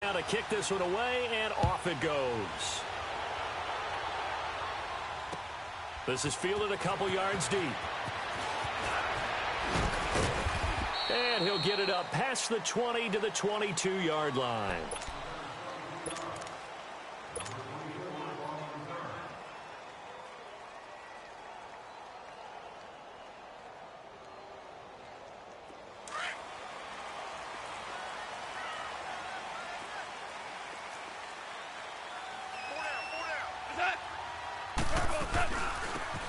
now to kick this one away, and off it goes. This is fielded a couple yards deep. And he'll get it up past the 20 to the 22-yard line.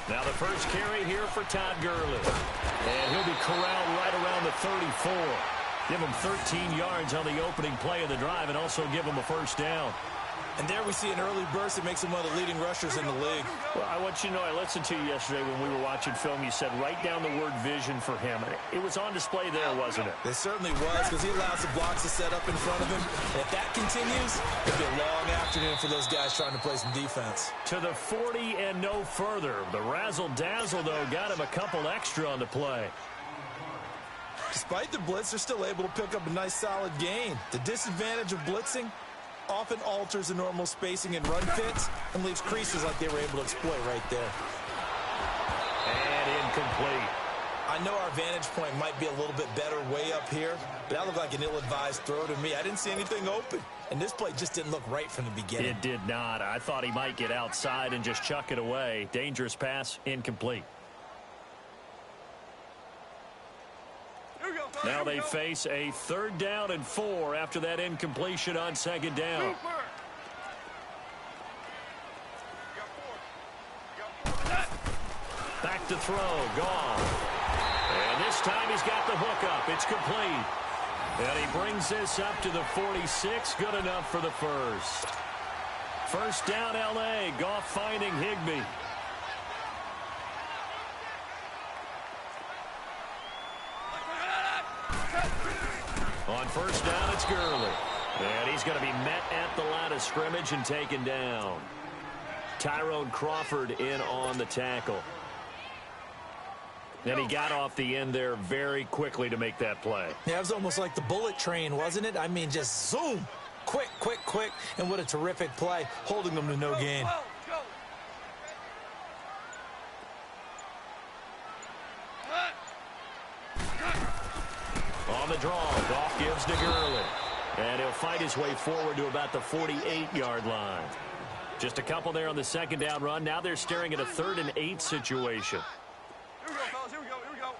Now the first carry here for Todd Gurley. And he'll be corralled right around the 34. Give him 13 yards on the opening play of the drive and also give him a first down. And there we see an early burst that makes him one of the leading rushers in the league. Well, I want you to know, I listened to you yesterday when we were watching film. You said write down the word vision for him. It was on display there, wasn't it? It certainly was, because he allows the blocks to set up in front of him. And if that continues, it'll be a long afternoon for those guys trying to play some defense. To the 40 and no further. The razzle-dazzle, though, got him a couple extra on the play. Despite the blitz, they're still able to pick up a nice, solid gain. The disadvantage of blitzing often alters the normal spacing and run fits and leaves creases like they were able to exploit right there. And incomplete. I know our vantage point might be a little bit better way up here, but that looked like an ill-advised throw to me. I didn't see anything open, and this play just didn't look right from the beginning. It did not. I thought he might get outside and just chuck it away. Dangerous pass, incomplete. Now they face a 3rd down and 4 after that incompletion on 2nd down. Back to throw, gone. And this time he's got the hook up. It's complete. And he brings this up to the 46. Good enough for the first. First down, L.A. Goff finding Higbee. On first down, it's Gurley. And he's going to be met at the line of scrimmage and taken down. Tyrone Crawford in on the tackle. And he got off the end there very quickly to make that play. Yeah, it was almost like the bullet train, wasn't it? I mean, just zoom. Quick, quick, quick. And what a terrific play, holding them to no gain. On the draw, Goff gives to Gurley. And he'll fight his way forward to about the 48-yard line. Just a couple there on the 2nd down run. Now they're staring at a 3rd and 8 situation. Here we go, fellas. Here we go. Here we go.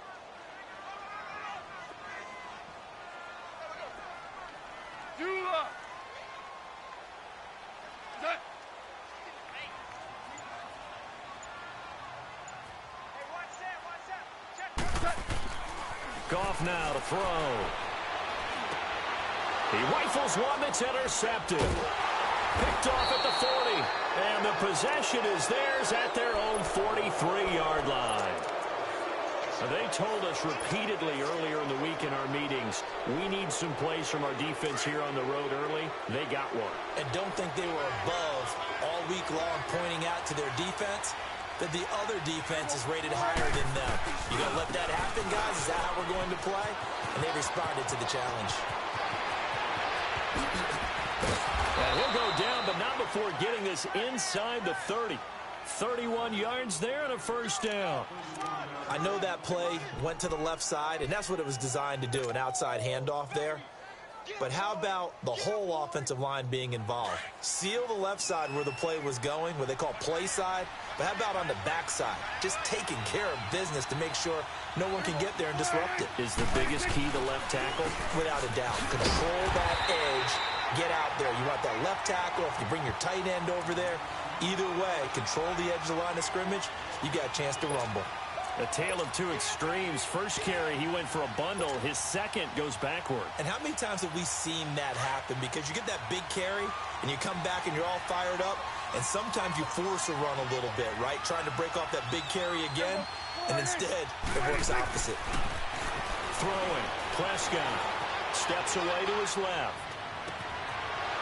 Goff now to throw. He rifles one that's intercepted. Picked off at the 40. And the possession is theirs at their own 43-yard line. They told us repeatedly earlier in the week in our meetings, we need some plays from our defense here on the road early. They got one. And don't think they were above all week long pointing out to their defense that the other defense is rated higher than them. You gonna let that happen, guys? Is that how we're going to play? And they responded to the challenge. And he'll go down, but not before getting this inside the 30. 31 yards there and a first down. I know that play went to the left side, and that's what it was designed to do, an outside handoff there. But how about the whole offensive line being involved? Seal the left side where the play was going, what they call play side. But how about on the back side? Just taking care of business to make sure no one can get there and disrupt it. Is the biggest key the left tackle? Without a doubt. Control that edge. Get out there. You want that left tackle. If you bring your tight end over there, either way, control the edge of the line of scrimmage, you got a chance to rumble. A tale of two extremes. First carry, he went for a bundle. His second goes backward. And how many times have we seen that happen? Because you get that big carry, and you come back and you're all fired up, and sometimes you force a run a little bit, right? Trying to break off that big carry again, and instead, it works opposite. Throwing. Prescott steps away to his left.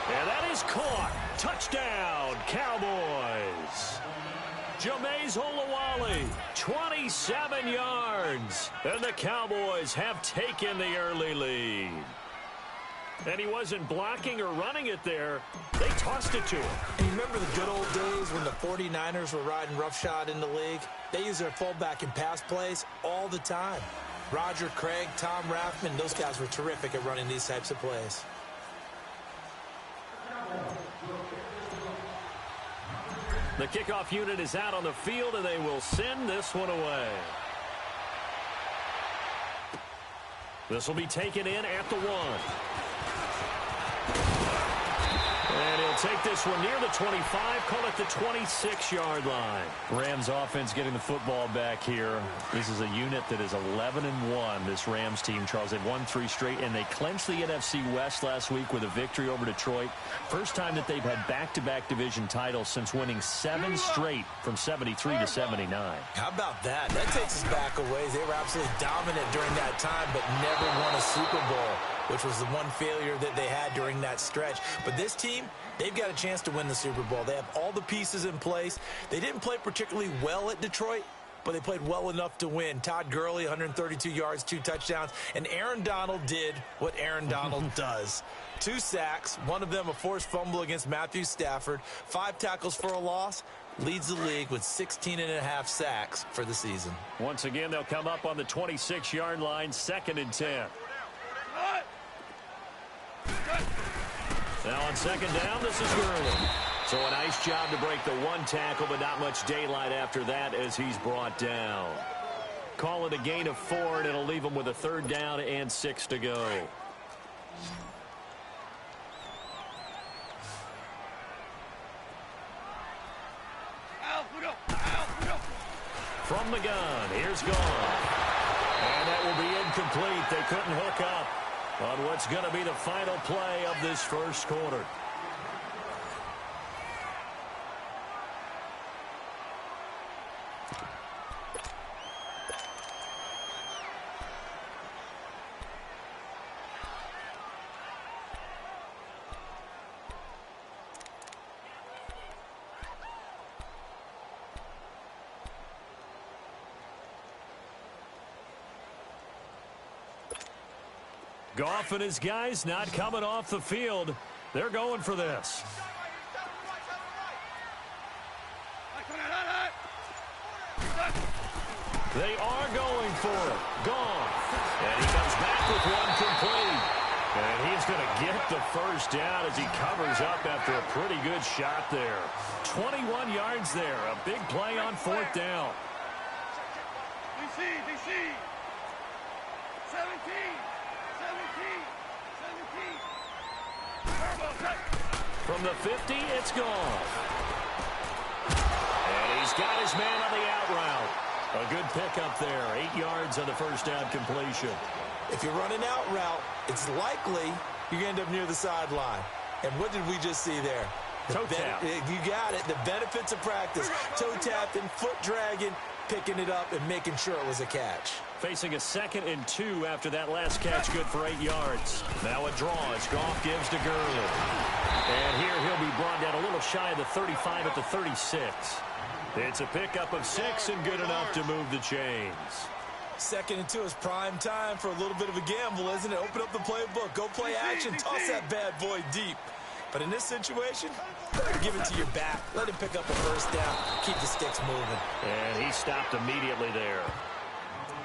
And that is caught. Touchdown, Cowboys. Jameis Olawale, 27 yards. And the Cowboys have taken the early lead. And he wasn't blocking or running it there. They tossed it to him. And you remember the good old days when the 49ers were riding roughshod in the league? They used their fullback in pass plays all the time. Roger Craig, Tom Rathman, those guys were terrific at running these types of plays. The kickoff unit is out on the field, and they will send this one away. This will be taken in at the 1. And he'll take this one near the 25, call it the 26-yard line. Rams offense getting the football back here. This is a unit that is 11-1, this Rams team, Charles. They've won 3 straight, and they clinched the NFC West last week with a victory over Detroit. First time that they've had back-to-back division titles since winning 7 straight from 73 to 79. How about that? That takes us back a ways. They were absolutely dominant during that time, but never won a Super Bowl, which was the one failure that they had during that stretch. But this team, they've got a chance to win the Super Bowl. They have all the pieces in place. They didn't play particularly well at Detroit, but they played well enough to win. Todd Gurley, 132 yards, 2 touchdowns. And Aaron Donald did what Aaron Donald does. 2 sacks, one of them a forced fumble against Matthew Stafford, 5 tackles for a loss, leads the league with 16.5 sacks for the season. Once again, they'll come up on the 26-yard line, 2nd and 10. Now on 2nd down, this is Gurley. So a nice job to break the 1 tackle, but not much daylight after that as he's brought down. Call it a gain of 4, and it'll leave him with a 3rd down and 6 to go. From the gun, here's Goff. And that will be incomplete. They couldn't hook up on what's going to be the final play of this first quarter. Goff and his guys not coming off the field. They're going for this. They are going for it. Goff. And he comes back with 1 complete. And he's going to get the first down as he covers up after a pretty good shot there. 21 yards there. A big play on 4th down. DC. 17. From the 50, it's gone. And he's got his man on the out route. A good pickup there. 8 yards on the first down completion. If you run an out route, it's likely you're going to end up near the sideline. And what did we just see there? Toe tap. You got it. The benefits of practice. Toe tapping, foot dragging, picking it up, and making sure it was a catch. Facing a 2nd and 2 after that last catch, good for 8 yards. Now a draw as Goff gives to Gurley. And here he'll be brought down a little shy of the 35 at the 36. It's a pickup of 6 and good enough to move the chains. 2nd and 2 is prime time for a little bit of a gamble, isn't it? Open up the playbook. Go play action. Toss that bad boy deep. But in this situation, give it to your back. Let him pick up a first down. Keep the sticks moving. And he stopped immediately there.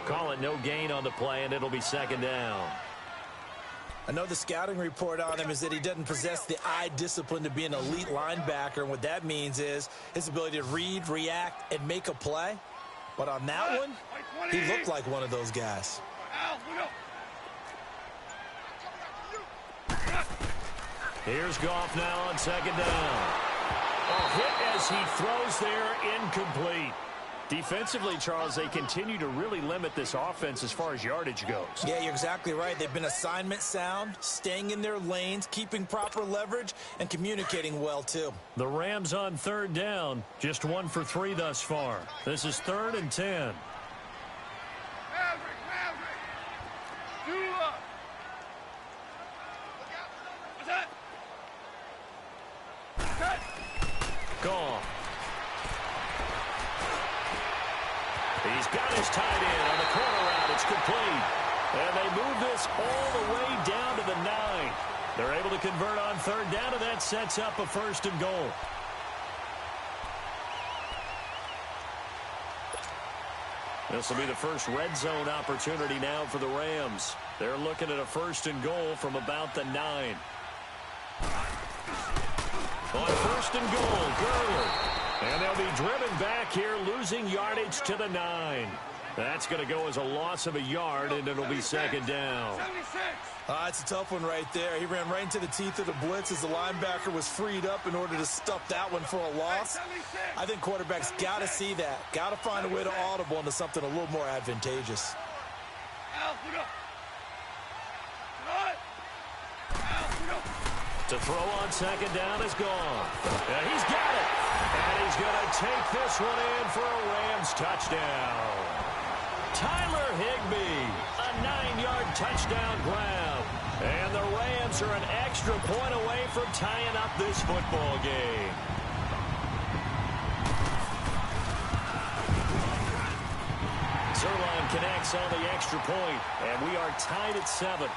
Call it no gain on the play, and it'll be 2nd down. I know the scouting report on him is that he doesn't possess the eye discipline to be an elite linebacker. And what that means is his ability to read, react, and make a play. But on that one, he looked like one of those guys. Here's Goff now on 2nd down. A hit as he throws there, incomplete. Defensively, Charles, they continue to really limit this offense as far as yardage goes. Yeah, you're exactly right. They've been assignment sound, staying in their lanes, keeping proper leverage, and communicating well, too. The Rams on 3rd down, just 1 for 3 thus far. This is 3rd and 10. Goff. He's got his tight end on the corner route. It's complete. And they move this all the way down to the 9. They're able to convert on third down, and that sets up a 1st and goal. This will be the first red zone opportunity now for the Rams. They're looking at a 1st and goal from about the 9. On 1st and goal, Gurley. And they'll be driven back here, losing yardage to the 9. That's going to go as a loss of a yard, and it'll be 2nd down. It's a tough one right there. He ran right into the teeth of the blitz as the linebacker was freed up in order to stuff that one for a loss. I think quarterbacks got to see that. Got to find a way to audible into something a little more advantageous. To throw on 2nd down is gone. And he's got it. And he's going to take this one in for a Rams touchdown. Tyler Higbee, a 9-yard touchdown grab. And the Rams are an extra point away from tying up this football game. Zerline connects on the extra point, and we are tied at 7.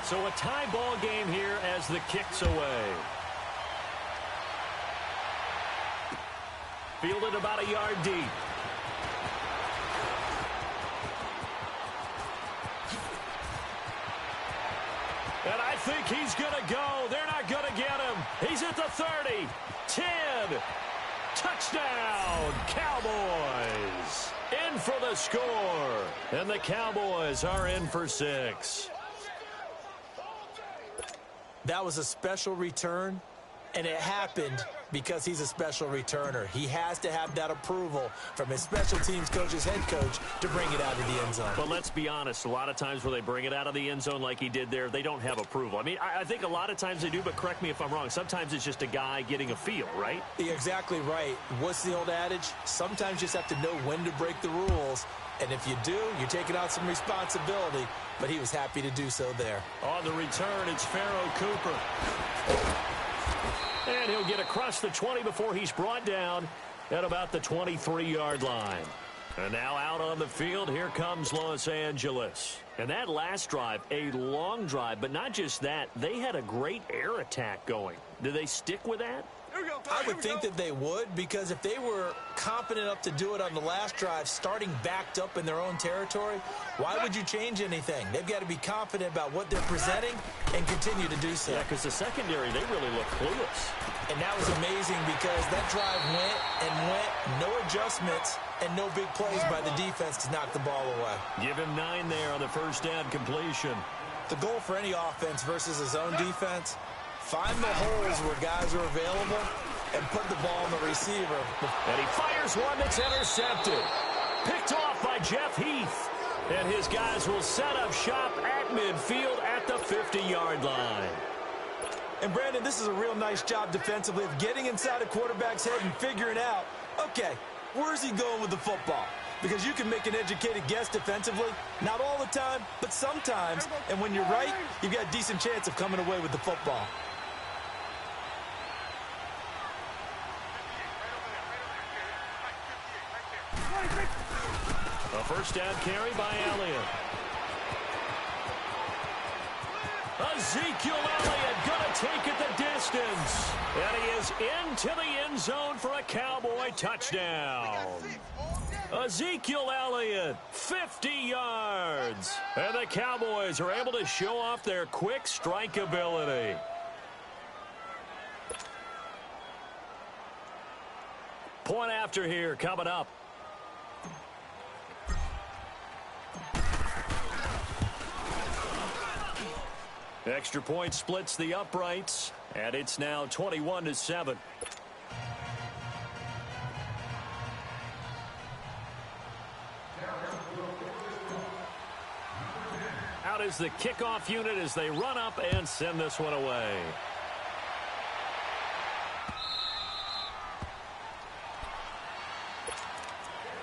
So a tie ball game here as the kick's away. Fielded about a yard deep. And I think he's going to go. They're not going to get him. He's at the 30. 10. Touchdown, Cowboys. In for the score. And the Cowboys are in for 6. That was a special return, and it happened because he's a special returner. He has to have that approval from his special teams coach, his head coach, to bring it out of the end zone. But let's be honest, a lot of times where they bring it out of the end zone like he did there, they don't have approval. I mean, I think a lot of times they do, but correct me if I'm wrong. Sometimes it's just a guy getting a feel, right? You're exactly right. What's the old adage? Sometimes you just have to know when to break the rules. And if you do, you're taking out some responsibility. But he was happy to do so there. On the return, it's Pharaoh Cooper. And he'll get across the 20 before he's brought down at about the 23-yard line. And now out on the field, here comes Los Angeles. And that last drive, a long drive, but not just that, they had a great air attack going. Do they stick with that? I would think that they would, because if they were confident enough to do it on the last drive, starting backed up in their own territory, why would you change anything? They've got to be confident about what they're presenting and continue to do so. Yeah, because the secondary, they really look clueless. And that was amazing because that drive went and went, no adjustments, and no big plays by the defense to knock the ball away. Give him 9 there on the first down completion. The goal for any offense versus his own defense, find the holes where guys are available and put the ball on the receiver. And he fires one that's intercepted. Picked off by Jeff Heath. And his guys will set up shop at midfield at the 50-yard line. And, Brandon, this is a real nice job defensively of getting inside a quarterback's head and figuring out, okay, where's he going with the football? Because you can make an educated guess defensively. Not all the time, but sometimes. And when you're right, you've got a decent chance of coming away with the football. A first down carry by Elliott. Ezekiel Elliott going to take it the distance. And he is into the end zone for a Cowboy touchdown. Ezekiel Elliott, 50 yards. And the Cowboys are able to show off their quick strike ability. Point after here coming up. Extra point splits the uprights, and it's now 21-7. Out is the kickoff unit as they run up and send this one away.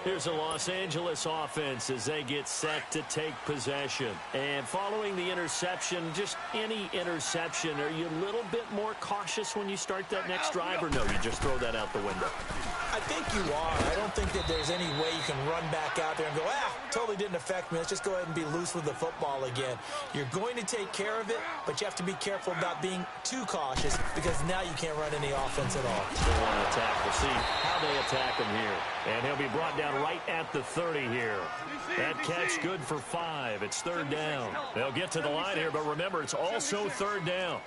Here's a Los Angeles offense as they get set to take possession. And following the interception, just any interception, are you a little bit more cautious when you start that next drive, or no, you just throw that out the window? I think you are. I don't think that there's any way you can run back out there and go, totally didn't affect me. Let's just go ahead and be loose with the football again. You're going to take care of it, but you have to be careful about being too cautious because now you can't run any offense at all. They want to attack. We'll see how they attack him here. And he'll be brought down right at the 30 here. That catch good for 5. It's 3rd down. They'll get to the line here, but remember, it's also 3rd down.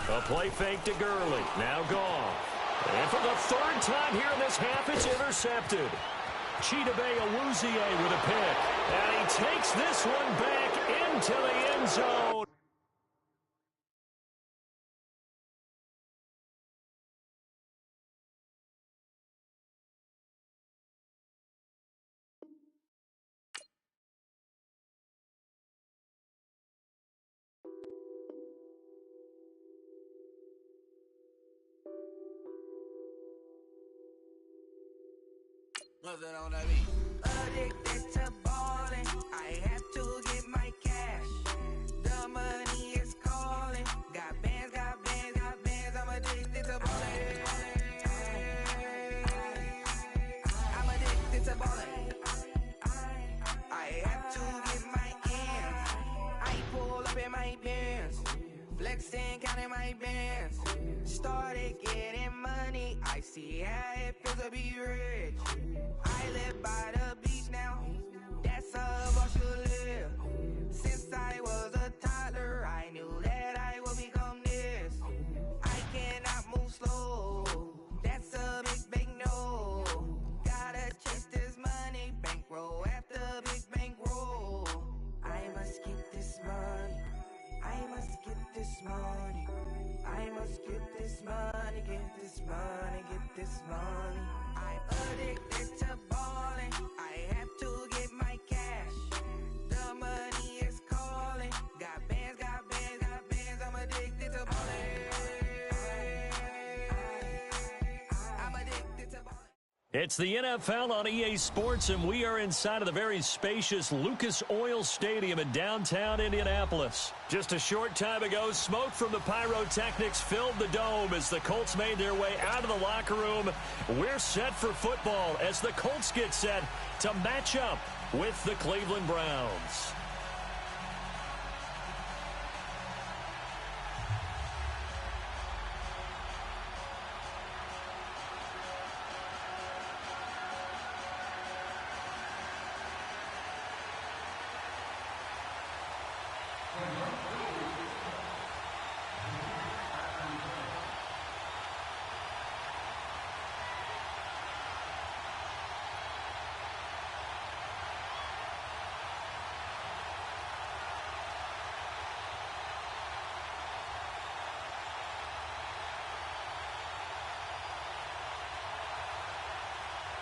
A play fake to Gurley. Now gone. And for the 3rd time here in this half, it's intercepted. Chidobe Awuzie with a pick. And he takes this one back into the end zone. What's that on that beat? Addicted to ballin', I have to get my cash. The money is calling. Got bands, I'm addicted to ballin'. I'm addicted to ballin'. I have to get my ends. I pull up in my bands, flexing, counting my bands. Started getting money, I see how it feels to be rich. I live by the beach now, that's how I should live. Since I was a toddler, I knew that I would become this. I cannot move slow, that's a big no. Gotta chase this money, bankroll after big bankroll. I must get this money, I must get this money. I must get this money, get this money, get this money. I'm addicted to ballin', I have to get my cash. The money is calling. Got bands, I'm addicted to ballin'. I'm addicted to ballin'. It's the NFL on EA Sports, and we are inside of the very spacious Lucas Oil Stadium in downtown Indianapolis. Just a short time ago, smoke from the pyrotechnics filled the dome as the Colts made their way out of the locker room. We're set for football as the Colts get set to match up with the Cleveland Browns.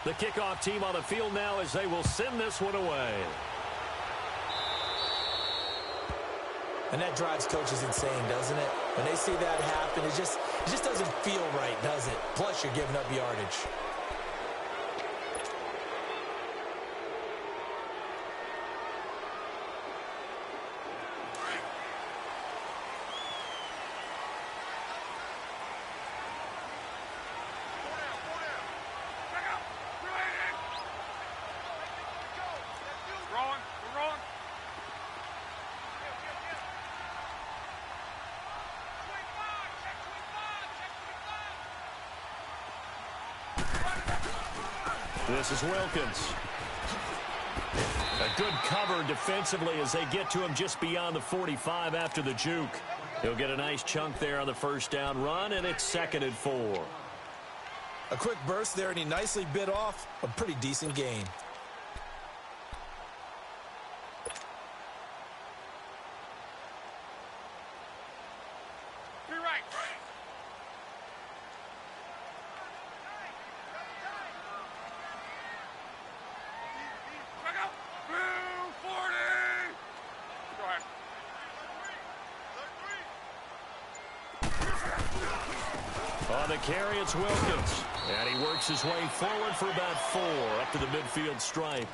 The kickoff team on the field now as they will send this one away. And that drives coaches insane, doesn't it? When they see that happen, it just doesn't feel right, does it? Plus, you're giving up yardage. This is Wilkins. A good cover defensively as they get to him just beyond the 45 after the juke. He'll get a nice chunk there on the first down run, and it's 2nd and 4. A quick burst there, and he nicely bit off a pretty decent gain. On the carry, it's Wilkins. And he works his way forward for about 4 up to the midfield stripe.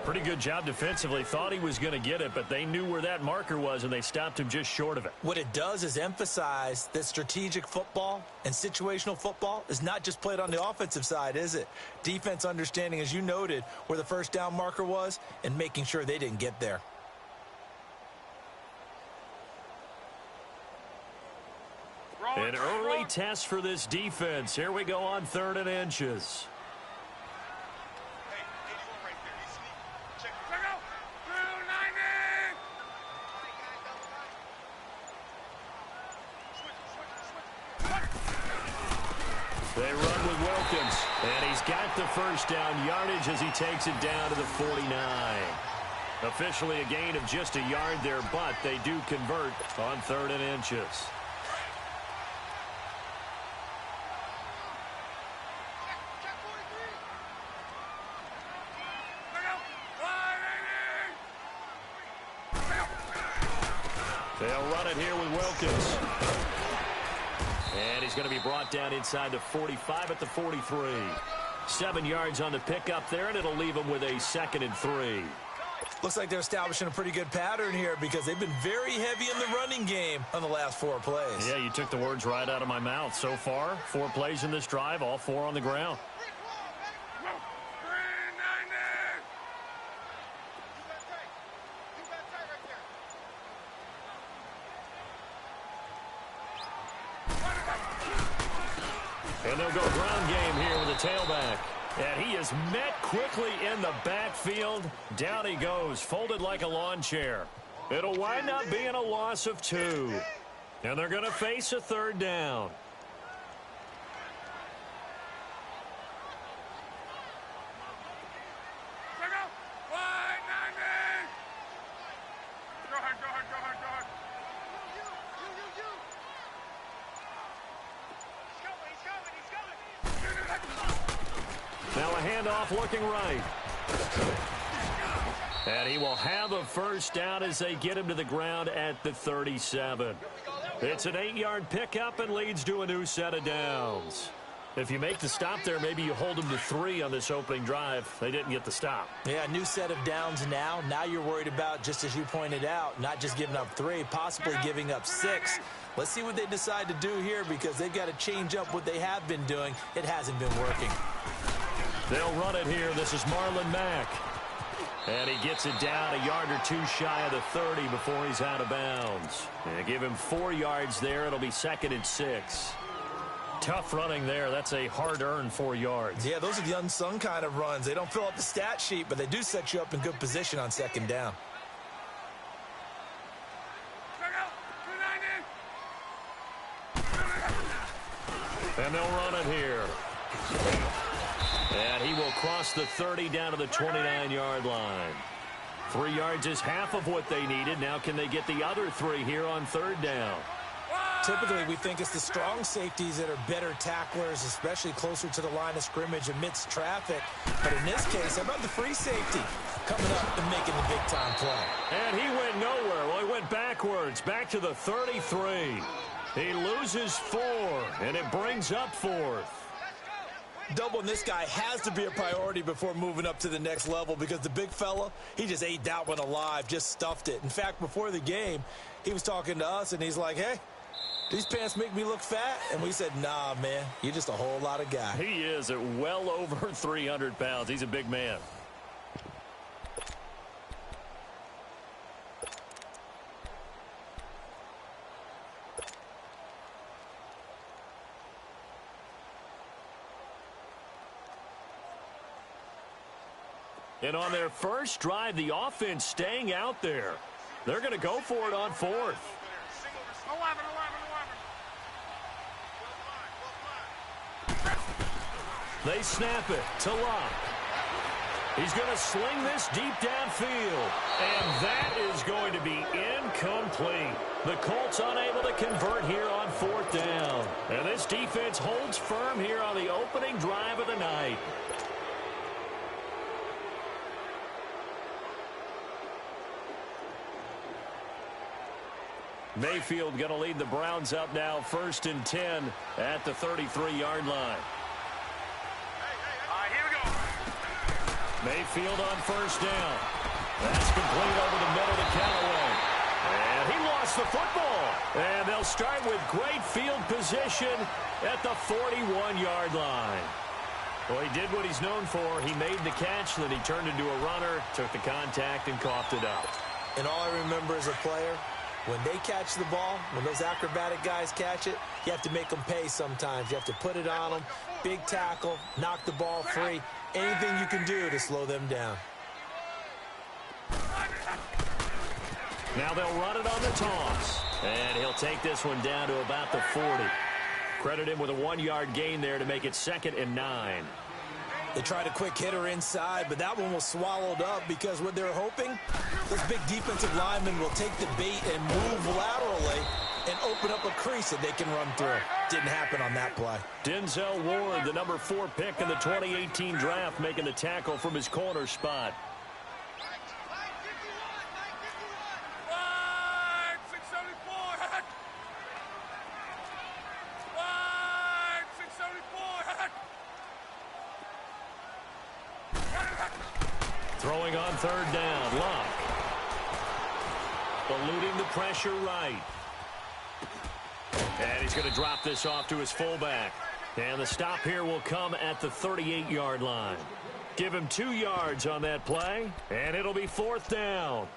Pretty good job defensively. Thought he was going to get it, but they knew where that marker was, and they stopped him just short of it. What it does is emphasize that strategic football and situational football is not just played on the offensive side, is it? Defense understanding, as you noted, where the first down marker was and making sure they didn't get there. An early test for this defense. Here we go on 3rd and inches. They run with Wilkins, and he's got the first down yardage as he takes it down to the 49. Officially a gain of just a yard there, but they do convert on 3rd and inches. They'll run it here with Wilkins. And he's going to be brought down inside the 45 at the 43. 7 yards on the pickup there, and it'll leave him with a 2nd and 3. Looks like they're establishing a pretty good pattern here because they've been very heavy in the running game on the last 4 plays. Yeah, you took the words right out of my mouth. So far, 4 plays in this drive, all 4 on the ground. And they'll go ground game here with a tailback. And he is met quickly in the backfield. Down he goes, folded like a lawn chair. It'll wind up being a loss of 2. And they're going to face a 3rd down. Now a handoff looking right. And he will have a first down as they get him to the ground at the 37. It's an 8-yard pickup and leads to a new set of downs. If you make the stop there, maybe you hold them to 3 on this opening drive. They didn't get the stop. Yeah, new set of downs now. Now you're worried about, just as you pointed out, not just giving up 3, possibly giving up 6. Let's see what they decide to do here because they've got to change up what they have been doing. It hasn't been working. They'll run it here. This is Marlon Mack. And he gets it down a yard or 2 shy of the 30 before he's out of bounds. And give him 4 yards there. It'll be 2nd and 6. Tough running there. That's a hard-earned 4 yards. Yeah, those are the unsung kind of runs. They don't fill up the stat sheet, but they do set you up in good position on 2nd down. And they'll run it here. And he will cross the 30 down to the 29-yard line. 3 yards is half of what they needed. Now can they get the other 3 here on 3rd down? Typically, we think it's the strong safeties that are better tacklers, especially closer to the line of scrimmage amidst traffic. But in this case, how about the free safety coming up and making the big-time play? And he went nowhere. Well, he went backwards, back to the 33. He loses 4, and it brings up 4th. Doubling this guy has to be a priority before moving up to the next level because the big fella, he just ate that one alive, just stuffed it. In fact, before the game, he was talking to us, and he's like, hey, these pants make me look fat? And we said, nah, man, you're just a whole lot of guy. He is at well over 300 pounds. He's a big man. And on their first drive, the offense staying out there. They're going to go for it on 4th. They snap it to Locke. He's going to sling this deep downfield. And that is going to be incomplete. The Colts unable to convert here on 4th down. And this defense holds firm here on the opening drive of the night. Mayfield going to lead the Browns up now 1st and 10 at the 33-yard line. Mayfield on first down. That's complete over the middle to Callaway. And he lost the football. And they'll start with great field position at the 41-yard line. Well, he did what he's known for. He made the catch, then he turned into a runner, took the contact, and coughed it up. And all I remember as a player, when they catch the ball, when those acrobatic guys catch it, you have to make them pay sometimes. You have to put it on them, big tackle, knock the ball free, anything you can do to slow them down. Now they'll run it on the toss. And he'll take this one down to about the 40. Credit him with a 1-yard gain there to make it 2nd and 9. They tried a quick hitter inside, but that one was swallowed up because what they're hoping, this big defensive lineman will take the bait and move laterally and open up a crease that they can run through. Didn't happen on that play. Denzel Ward, the number 4 pick in the 2018 draft, making the tackle from his corner spot. Throwing on 3rd down, Luck. Eluding the pressure right. And he's going to drop this off to his fullback. And the stop here will come at the 38-yard line. Give him 2 yards on that play, and it'll be 4th down.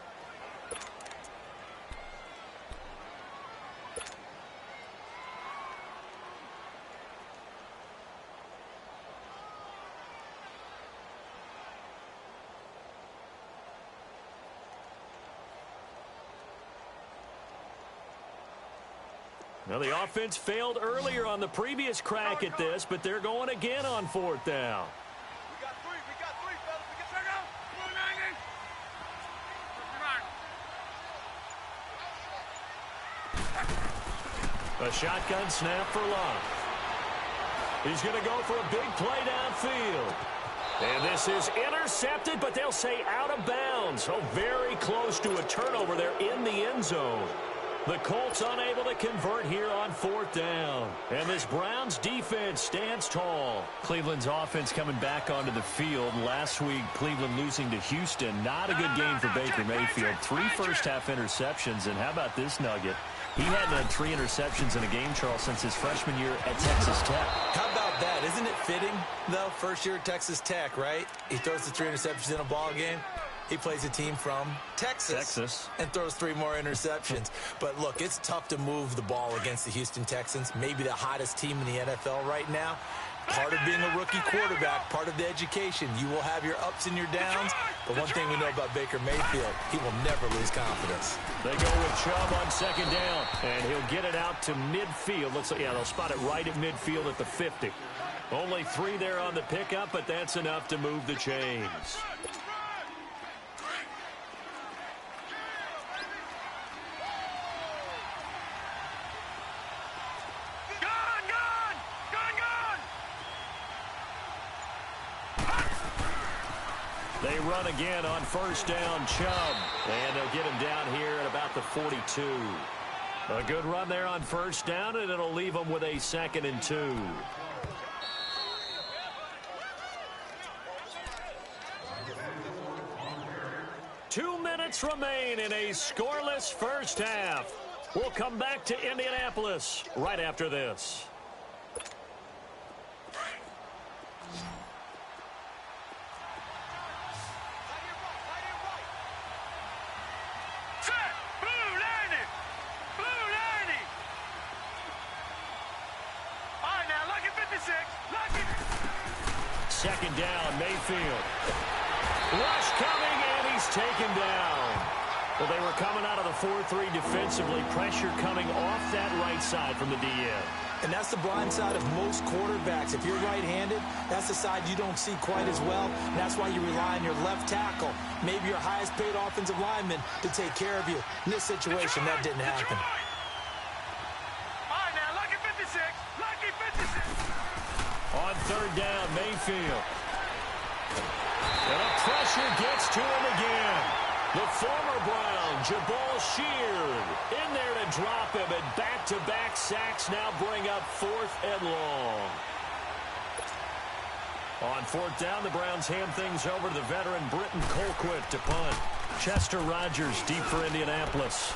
Now, the offense failed earlier on the previous crack at this, but they're going again on 4th down. We got three, fellas. We got check out. Come on, 90. A shotgun snap for Luck. He's going to go for a big play downfield. And this is intercepted, but they'll say out of bounds. So very close to a turnover there in the end zone. The Colts unable to convert here on 4th down. And this Browns defense stands tall. Cleveland's offense coming back onto the field. Last week, Cleveland losing to Houston. Not a good game for Baker Mayfield. 3 first-half interceptions. And how about this nugget? He hadn't had 3 interceptions in a game, Charles, since his freshman year at Texas Tech. How about that? Isn't it fitting, though? First year at Texas Tech, right? He throws the 3 interceptions in a ball game. He plays a team from Texas and throws 3 more interceptions. But, look, it's tough to move the ball against the Houston Texans, maybe the hottest team in the NFL right now. Part of being a rookie quarterback, part of the education. You will have your ups and your downs. But one thing we know about Baker Mayfield, he will never lose confidence. They go with Chubb on 2nd down, and he'll get it out to midfield. Looks like, yeah, they'll spot it right at midfield at the 50. Only 3 there on the pickup, but that's enough to move the chains. They run again on 1st down, Chubb. And they'll get him down here at about the 42. A good run there on 1st down, and it'll leave them with a 2nd and 2. Two minutes remain in a scoreless first half. We'll come back to Indianapolis right after this. Second down, Mayfield. Rush coming, and he's taken down. Well, they were coming out of the 4-3 defensively. Pressure coming off that right side from the DN. And that's the blind side of most quarterbacks. If you're right-handed, that's the side you don't see quite as well. And that's why you rely on your left tackle, maybe your highest-paid offensive lineman, to take care of you. In this situation, that didn't happen. On 3rd down, Mayfield. And the pressure gets to him again. The former Brown, Jabal Sheard, in there to drop him, and back-to-back sacks now bring up 4th and long. On fourth down, the Browns hand things over to the veteran Britton Colquitt to punt. Chester Rogers deep for Indianapolis.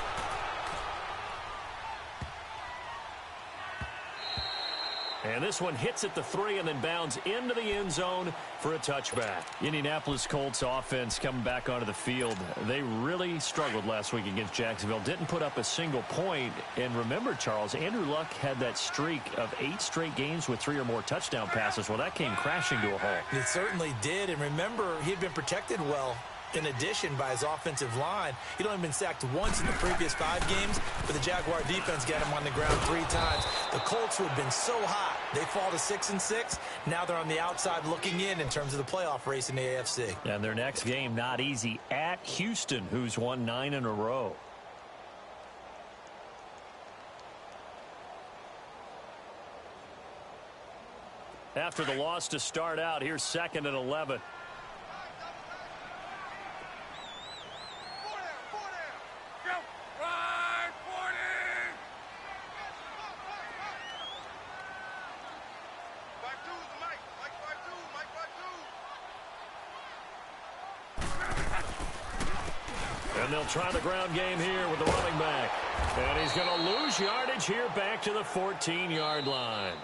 And this one hits at the 3 and then bounds into the end zone for a touchback. Indianapolis Colts offense coming back onto the field. They really struggled last week against Jacksonville. Didn't put up a single point. And remember, Charles, Andrew Luck had that streak of 8 straight games with 3 or more touchdown passes. Well, that came crashing to a halt. It certainly did. And remember, he had been protected well in addition by his offensive line. He'd only been sacked once in the previous 5 games, but the Jaguar defense got him on the ground 3 times. The Colts, who had been so hot, they fall to 6-6. Now they're on the outside looking in terms of the playoff race in the AFC. And their next game not easy at Houston, who's won 9 in a row. After the loss to start out, here's 2nd and 11. And they'll try the ground game here with the running back. And he's going to lose yardage here back to the 14-yard line.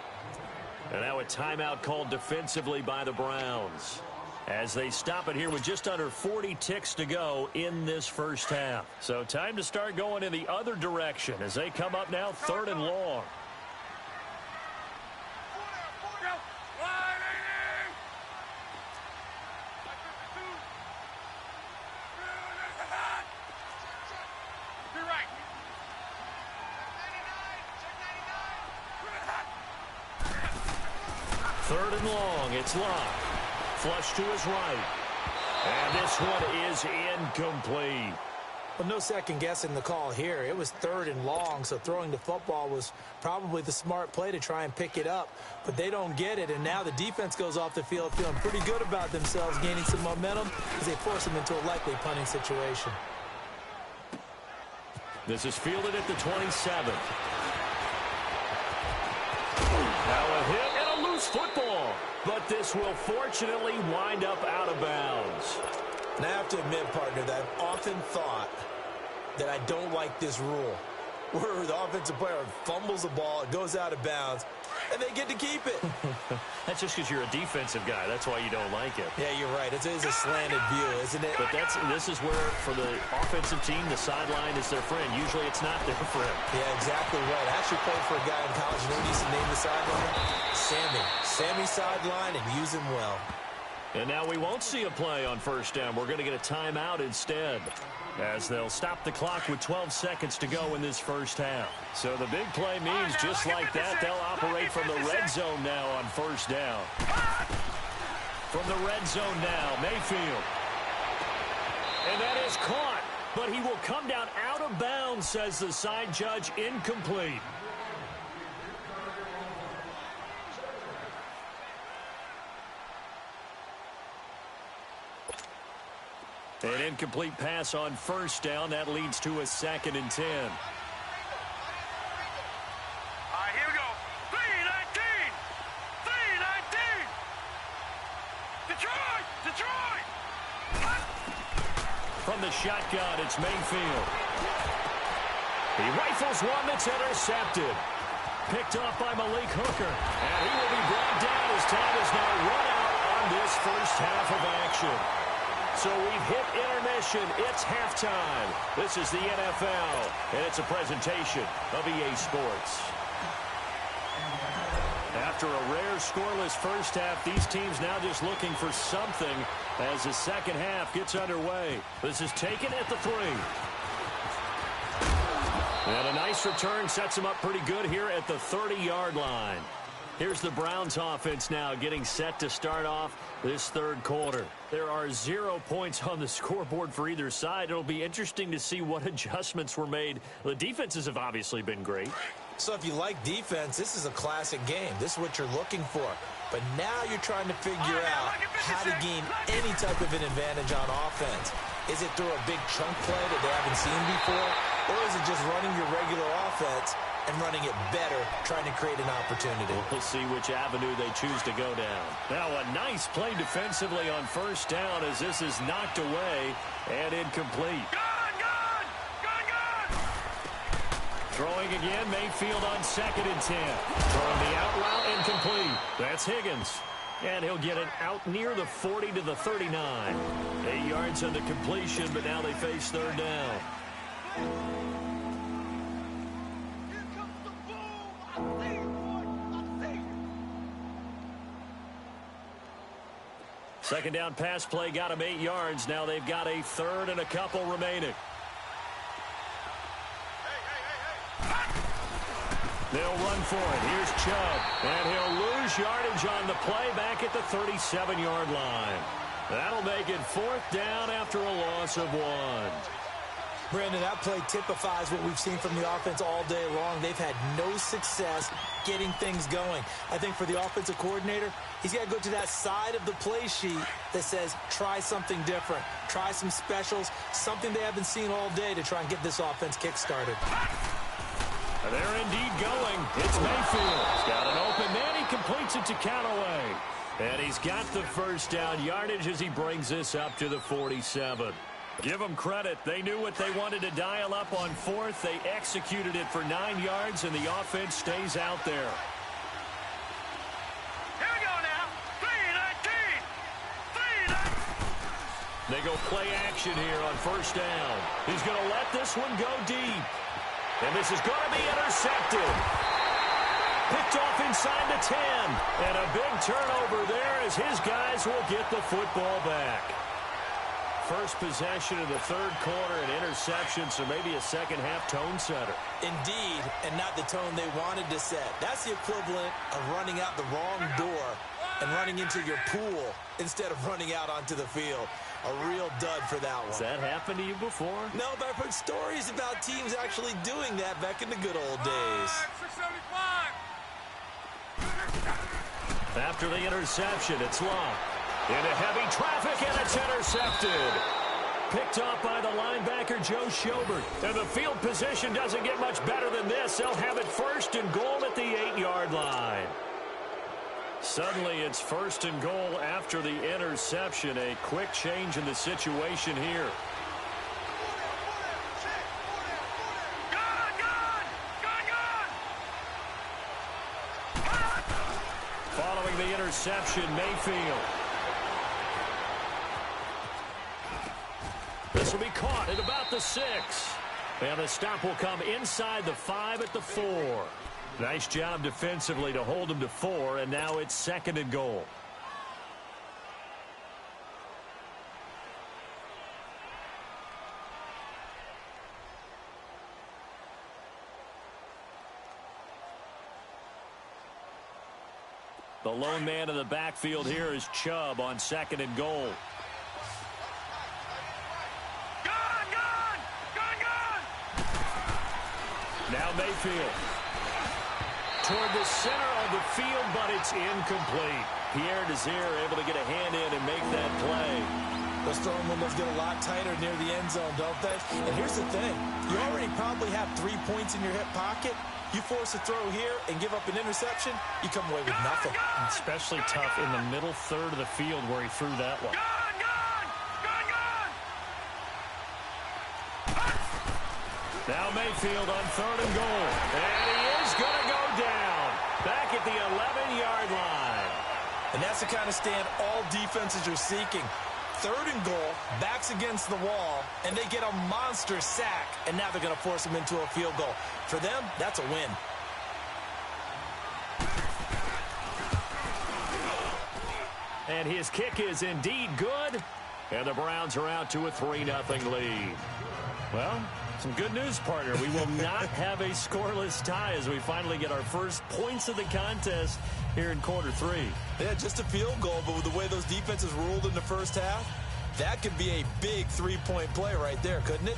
And now a timeout called defensively by the Browns as they stop it here with just under 40 ticks to go in this first half. So time to start going in the other direction as they come up now 3rd and long. Third and long, it's locked. Flush to his right. And this one is incomplete. Well, no second guessing the call here. It was 3rd and long, so throwing the football was probably the smart play to try and pick it up. But they don't get it, and now the defense goes off the field feeling pretty good about themselves, gaining some momentum as they force them into a likely punting situation. This is fielded at the 27. Now a hit and a loose football. But this will fortunately wind up out of bounds. And I have to admit, partner, that I've often thought that I don't like this rule, where the offensive player fumbles the ball, it goes out of bounds, and they get to keep it. That's just because you're a defensive guy. That's why you don't like it. Yeah, you're right. It is a slanted view, isn't it? But this is where, for the offensive team, the sideline is their friend. Usually it's not their friend. Yeah, exactly right. I actually played for a guy in college. You know what he used to name the sideline? Sammy. Sammy sideline, and use him well. And now we won't see a play on first down. We're going to get a timeout instead, as they'll stop the clock with 12 seconds to go in this first half. So the big play means just like that, they'll operate from the red zone now on first down. From the red zone now, Mayfield. And that is caught, but he will come down out of bounds, says the side judge, incomplete. An incomplete pass on first down. That leads to a 2nd and 10. All right, here we go. 3-19. 3-19. Detroit! Detroit! From the shotgun, it's Mayfield. He rifles one that's intercepted. Picked off by Malik Hooker. And he will be brought down as time is now run out on this first half of action. So we've hit intermission. It's halftime. This is the NFL, and it's a presentation of EA Sports. After a rare scoreless first half, these teams now just looking for something as the second half gets underway. This is taken at the 3. And a nice return sets them up pretty good here at the 30-yard line. Here's the Browns offense now getting set to start off this third quarter. There are 0 points on the scoreboard for either side. It'll be interesting to see what adjustments were made. The defenses have obviously been great. So if you like defense, this is a classic game. This is what you're looking for. But now you're trying to figure out how to gain any type of an advantage on offense. Is it through a big chunk play that they haven't seen before? Or is it just running your regular offense and running it better, trying to create an opportunity. We'll see which avenue they choose to go down. Now a nice play defensively on first down as this is knocked away and incomplete. Throwing again, Mayfield on 2nd and 10. Throwing the out route, incomplete. That's Higgins. And he'll get it out near the 40 to the 39. 8 yards on the completion, but now they face 3rd down. Second down pass play got him 8 yards. Now they've got a 3rd and a couple remaining. They'll run for it. Here's Chubb. And he'll lose yardage on the play back at the 37-yard line. That'll make it 4th down after a loss of 1. Brandon, that play typifies what we've seen from the offense all day long. They've had no success getting things going. I think for the offensive coordinator, he's got to go to that side of the play sheet that says, try something different. Try some specials, something they haven't seen all day to try and get this offense kick-started. They're indeed going. It's Mayfield. He's got an open man. He completes it to Callaway. And he's got the first down yardage as he brings this up to the 47. Give them credit. They knew what they wanted to dial up on 4th. They executed it for 9 yards, and the offense stays out there. Here we go now. 3-19. 3-19. They go play action here on first down. He's going to let this one go deep. And this is going to be intercepted. Picked off inside the 10. And a big turnover there as his guys will get the football back. First possession of the 3rd quarter, an interception, so maybe a second-half tone setter. Indeed, and not the tone they wanted to set. That's the equivalent of running out the wrong door and running into your pool instead of running out onto the field. A real dud for that one. Has that happened to you before? No, but I've heard stories about teams actually doing that back in the good old days. 675. After the interception, it's Locke. Into heavy traffic, and it's intercepted. Picked off by the linebacker, Joe Schobert. And the field position doesn't get much better than this. They'll have it 1st and goal at the 8-yard line. Suddenly, it's 1st and goal after the interception. A quick change in the situation here. Following the interception, Mayfield. This will be caught at about the 6. And the stop will come inside the 5 at the 4. Nice job defensively to hold him to 4, and now it's 2nd and goal. The lone man in the backfield here is Chubb on 2nd and goal. Now Mayfield. Toward the center of the field, but it's incomplete. Pierre Desir able to get a hand in and make that play. Those throwing windows get a lot tighter near the end zone, don't they? And here's the thing. You already probably have 3 points in your hip pocket. You force a throw here and give up an interception, you come away with nothing. Especially tough in the middle 3rd of the field where he threw that one. Now Mayfield on 3rd and goal. And he is going to go down. Back at the 11-yard line. And that's the kind of stand all defenses are seeking. 3rd and goal, backs against the wall, and they get a monster sack, and now they're going to force them into a field goal. For them, that's a win. And his kick is indeed good. And the Browns are out to a 3-0 lead. Well, some good news, partner. We will not have a scoreless tie as we finally get our first points of the contest here in quarter 3. Yeah, just a field goal, but with the way those defenses ruled in the first half, that could be a big 3-point play right there, couldn't it?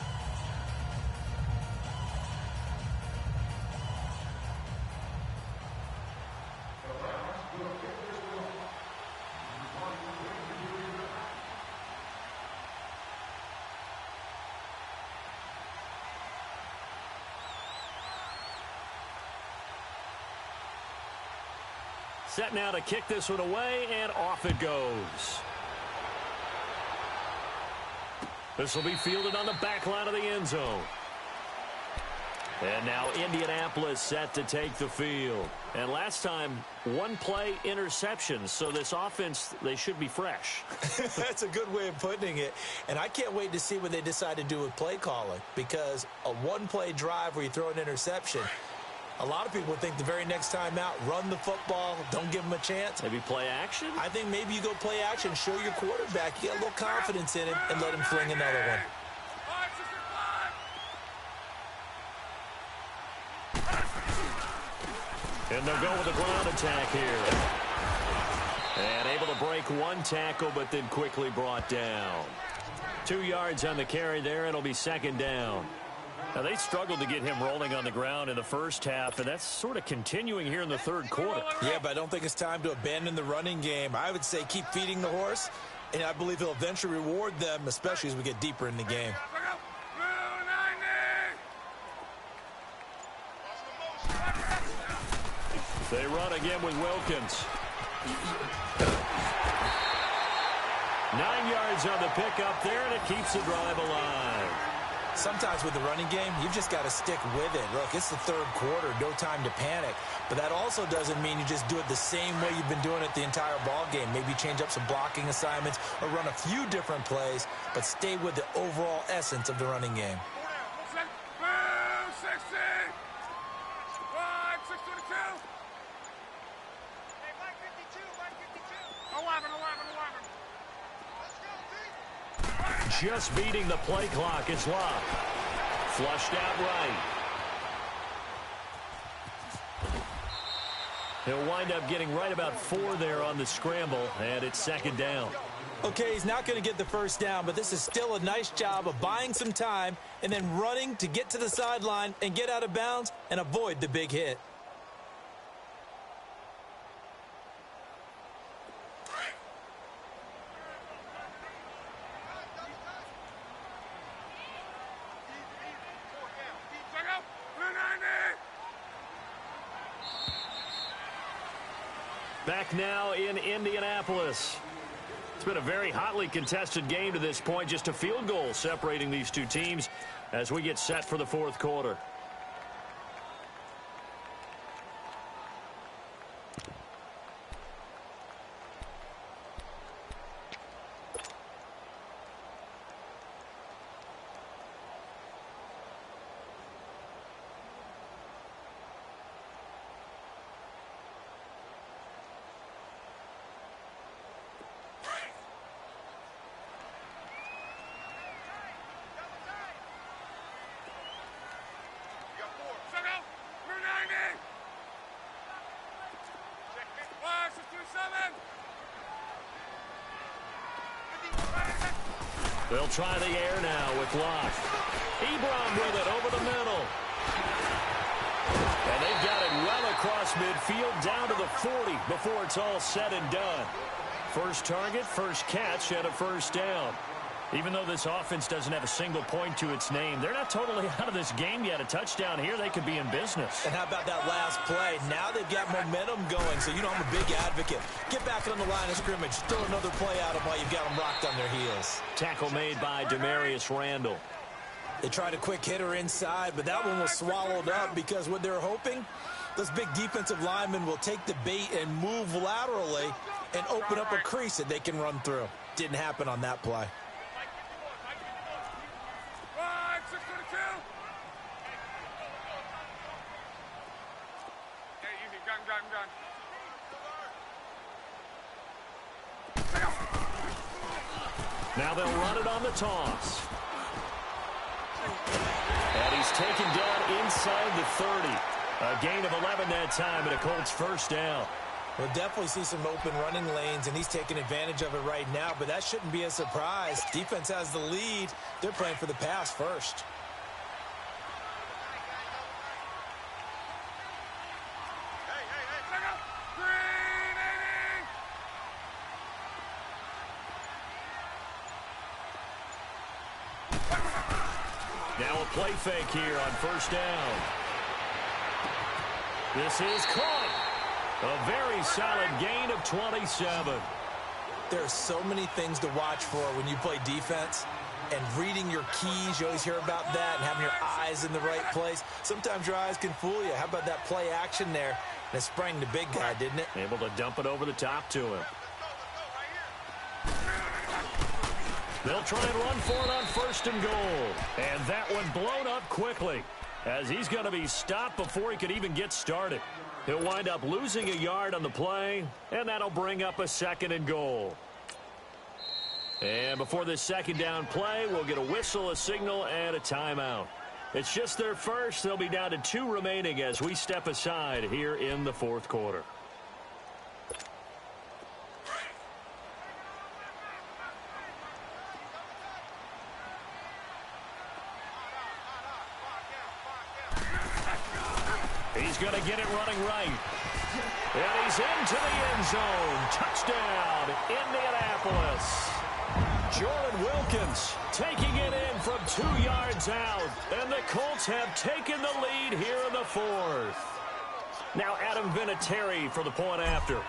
Set now to kick this one away, and off it goes. This will be fielded on the back line of the end zone. And now Indianapolis set to take the field. And last time, one play interception. So this offense, they should be fresh. That's a good way of putting it. And I can't wait to see what they decide to do with play calling. Because a one-play drive where you throw an interception, a lot of people think the very next time out, run the football, don't give them a chance. Maybe play action? I think maybe you go play action, show your quarterback, you get a little confidence in him, and let him fling another one. And they'll go with a ground attack here. And able to break one tackle, but then quickly brought down. 2 yards on the carry there, and it'll be second down. Now, they struggled to get him rolling on the ground in the first half, and that's sort of continuing here in the third quarter. Yeah, but I don't think it's time to abandon the running game. I would say keep feeding the horse, and I believe he'll eventually reward them, especially as we get deeper in the game. They run again with Wilkins. 9 yards on the pickup there, and it keeps the drive alive. Sometimes with the running game, you've just got to stick with it. Look, it's the third quarter, no time to panic. But that also doesn't mean you just do it the same way you've been doing it the entire ball game. Maybe change up some blocking assignments or run a few different plays, but stay with the overall essence of the running game. Just beating the play clock. It's Locke. Flushed out right. He'll wind up getting right about 4 there on the scramble, and it's second down. Okay, he's not going to get the first down, but this is still a nice job of buying some time and then running to get to the sideline and get out of bounds and avoid the big hit. Back now in Indianapolis. It's been a very hotly contested game to this point. Just a field goal separating these two teams as we get set for the fourth quarter. They'll try the air now with Locke. Ebron with it over the middle. And they've got it well across midfield down to the 40 before it's all said and done. First target, first catch, and a first down. Even though this offense doesn't have a single point to its name, they're not totally out of this game yet. A touchdown here, they could be in business. And how about that last play? Now they've got momentum going, so you know I'm a big advocate. Get back on the line of scrimmage. Throw another play at them while you've got them rocked on their heels. Tackle made by Demarius Randall. They tried a quick hitter inside, but that one was swallowed up because what they're hoping, those big defensive linemen will take the bait and move laterally and open up a crease that they can run through. Didn't happen on that play. Now they'll run it on the toss. And he's taken down inside the 30. A gain of 11 that time, and a Colts first down. We'll definitely see some open running lanes, and he's taking advantage of it right now, but that shouldn't be a surprise. Defense has the lead. They're playing for the pass first. Now a play fake here on first down. This is caught. A very solid gain of 27. There are so many things to watch for when you play defense. And reading your keys, you always hear about that, and having your eyes in the right place. Sometimes your eyes can fool you. How about that play action there? And it sprang the big guy, didn't it? Able to dump it over the top to him. They'll try and run for it on 1st and goal. And that one blown up quickly, as he's going to be stopped before he could even get started. He'll wind up losing a yard on the play, and that'll bring up a 2nd and goal. And before this 2nd down play, we'll get a whistle, a signal, and a timeout. It's just their first. They'll be down to 2 remaining as we step aside here in the 4th quarter. He's going to get it running right. And he's into the end zone. Touchdown, Indianapolis. Jordan Wilkins taking it in from 2 yards out. And the Colts have taken the lead here in the 4th. Now Adam Vinatieri for the point after.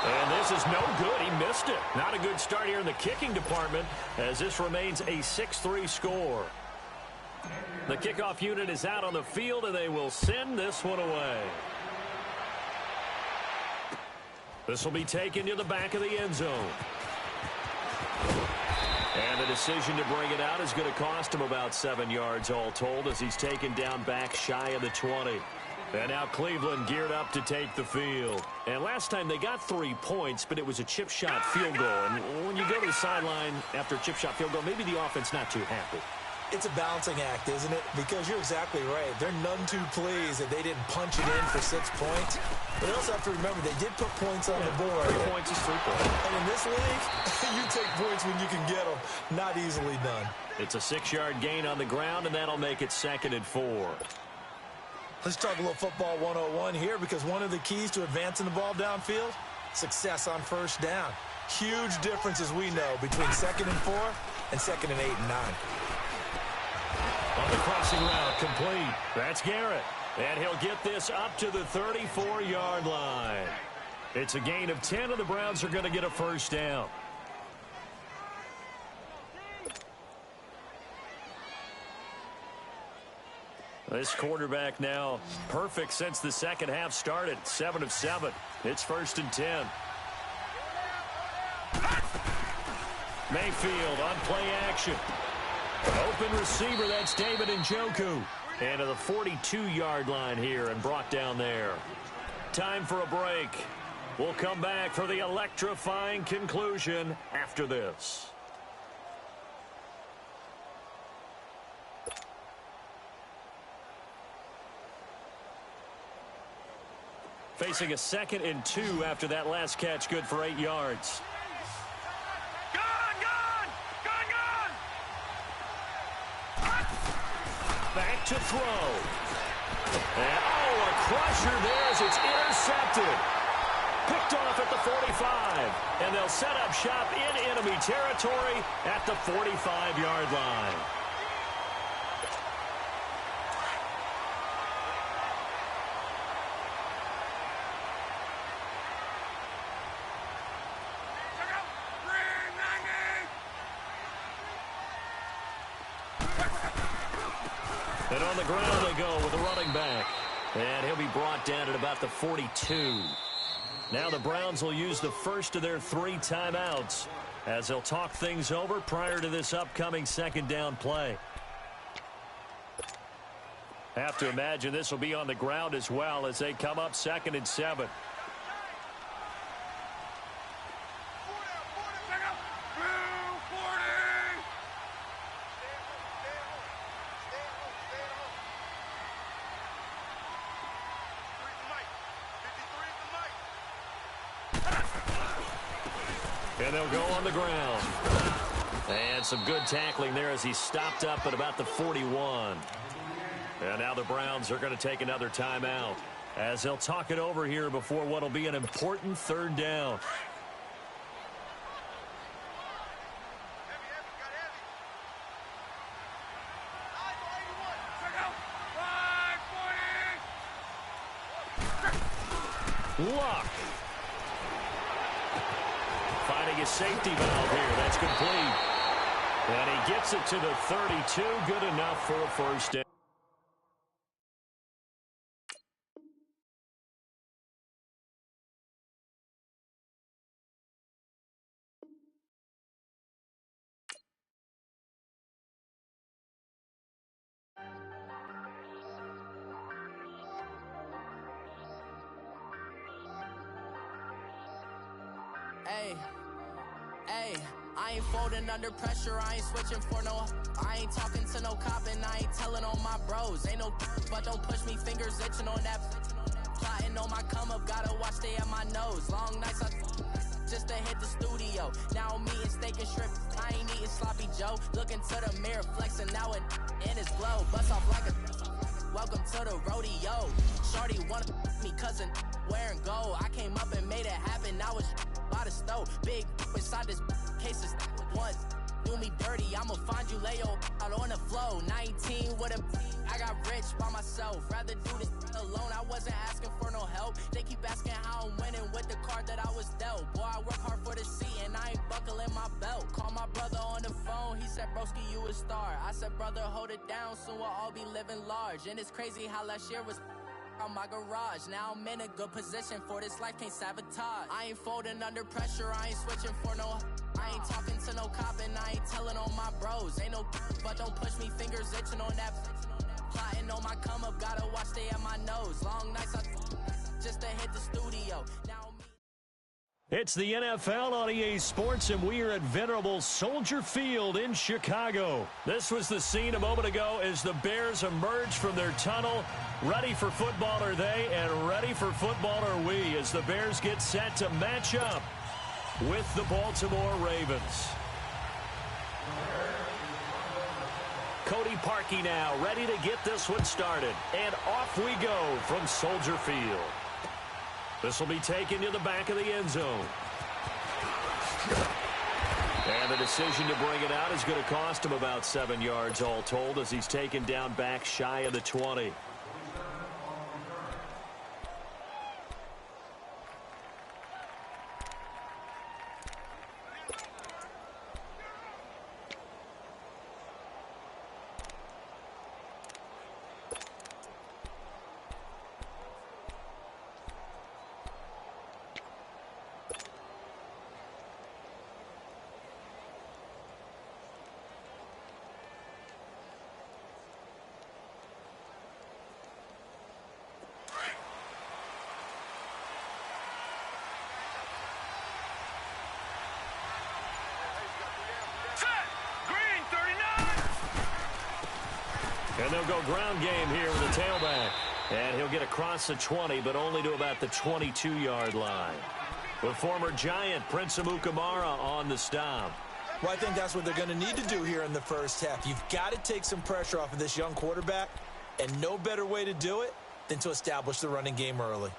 And this is no good. He missed it. Not a good start here in the kicking department, as this remains a 6-3 score. The kickoff unit is out on the field, and they will send this one away. This will be taken to the back of the end zone. And the decision to bring it out is going to cost him about 7 yards all told, as he's taken down back shy of the 20. And now Cleveland geared up to take the field. And last time they got 3 points, but it was a chip shot field goal. And when you go to the sideline after a chip shot field goal, maybe the offense not too happy. It's a balancing act, isn't it? Because you're exactly right. They're none too pleased that they didn't punch it in for 6 points. But they also have to remember they did put points on the board. 3 points is 3 points. And in this league, you take points when you can get them. Not easily done. It's a 6-yard gain on the ground, and that'll make it 2nd and 4. Let's talk a little football 101 here, because one of the keys to advancing the ball downfield, success on 1st down. Huge difference, as we know, between 2nd and 4 and 2nd and 8 and 9. On the crossing route, complete. That's Garrett. And he'll get this up to the 34-yard line. It's a gain of 10, and the Browns are going to get a 1st down. This quarterback now perfect since the 2nd half started. 7 of 7. It's 1st and 10. Mayfield on play action. Open receiver, that's David Njoku. And to the 42-yard line here and brought down there. Time for a break. We'll come back for the electrifying conclusion after this. Facing a 2nd and 2 after that last catch, good for 8 yards. Back to throw. And, a crusher there as it's intercepted. Picked off at the 45. And they'll set up shop in enemy territory at the 45-yard line. And on the ground they go with the running back. And he'll be brought down at about the 42. Now the Browns will use the first of their 3 timeouts as they'll talk things over prior to this upcoming 2nd down play. Have to imagine this will be on the ground as well as they come up 2nd and 7. And they'll go on the ground. And some good tackling there as he stopped up at about the 41. And now the Browns are going to take another timeout as they'll talk it over here before what will be an important 3rd down. Luck. Finding a safety valve here. That's complete. And he gets it to the 32. Good enough for a first down. Hey, I ain't folding under pressure, I ain't switching for no. I ain't talking to no cop and I ain't telling on my bros. Ain't no but don't push me, fingers itching on that. Plotting on my come up, gotta watch stay at my nose. Long nights just to hit the studio. Now I'm eating steak and shrimp, I ain't eating sloppy Joe. Looking to the mirror, flexing now it in his glow. Bust off like a welcome to the rodeo. Shorty wanna me cousin wearing gold. I came up and made it happen, now it's by the stove. Big inside this cases once do me dirty. I'ma find you lay out on the floor. 19 with a I got rich by myself. Rather do this alone. I wasn't asking for no help. They keep asking how I'm winning with the card that I was dealt. Boy, I work hard for the seat and I ain't buckling my belt. Call my brother on the phone. He said, broski, you a star. I said, brother, hold it down. Soon we'll all be living large. And it's crazy how last year was on my garage. Now I'm in a good position for this life, can't sabotage. I ain't folding under pressure, I ain't switching for no. I ain't talking to no cop and I ain't telling on my bros. Ain't no but don't push me, fingers itching on that. Plotting on my come up, gotta watch stay at my nose. Long nights just to hit the studio. Now it's the NFL on EA Sports, and we are at venerable Soldier Field in Chicago. This was the scene a moment ago as the Bears emerged from their tunnel. Ready for football are they, and ready for football are we, as the Bears get set to match up with the Baltimore Ravens. Cody Parkey now ready to get this one started. And off we go from Soldier Field. This will be taken to the back of the end zone. And the decision to bring it out is going to cost him about 7 yards all told, as he's taken down back shy of the 20. And they'll go ground game here with the tailback. And he'll get across the 20, but only to about the 22-yard line. The former Giant, Prince Amukamara, on the stop. Well, I think that's what they're going to need to do here in the first half. You've got to take some pressure off of this young quarterback, and no better way to do it than to establish the running game early.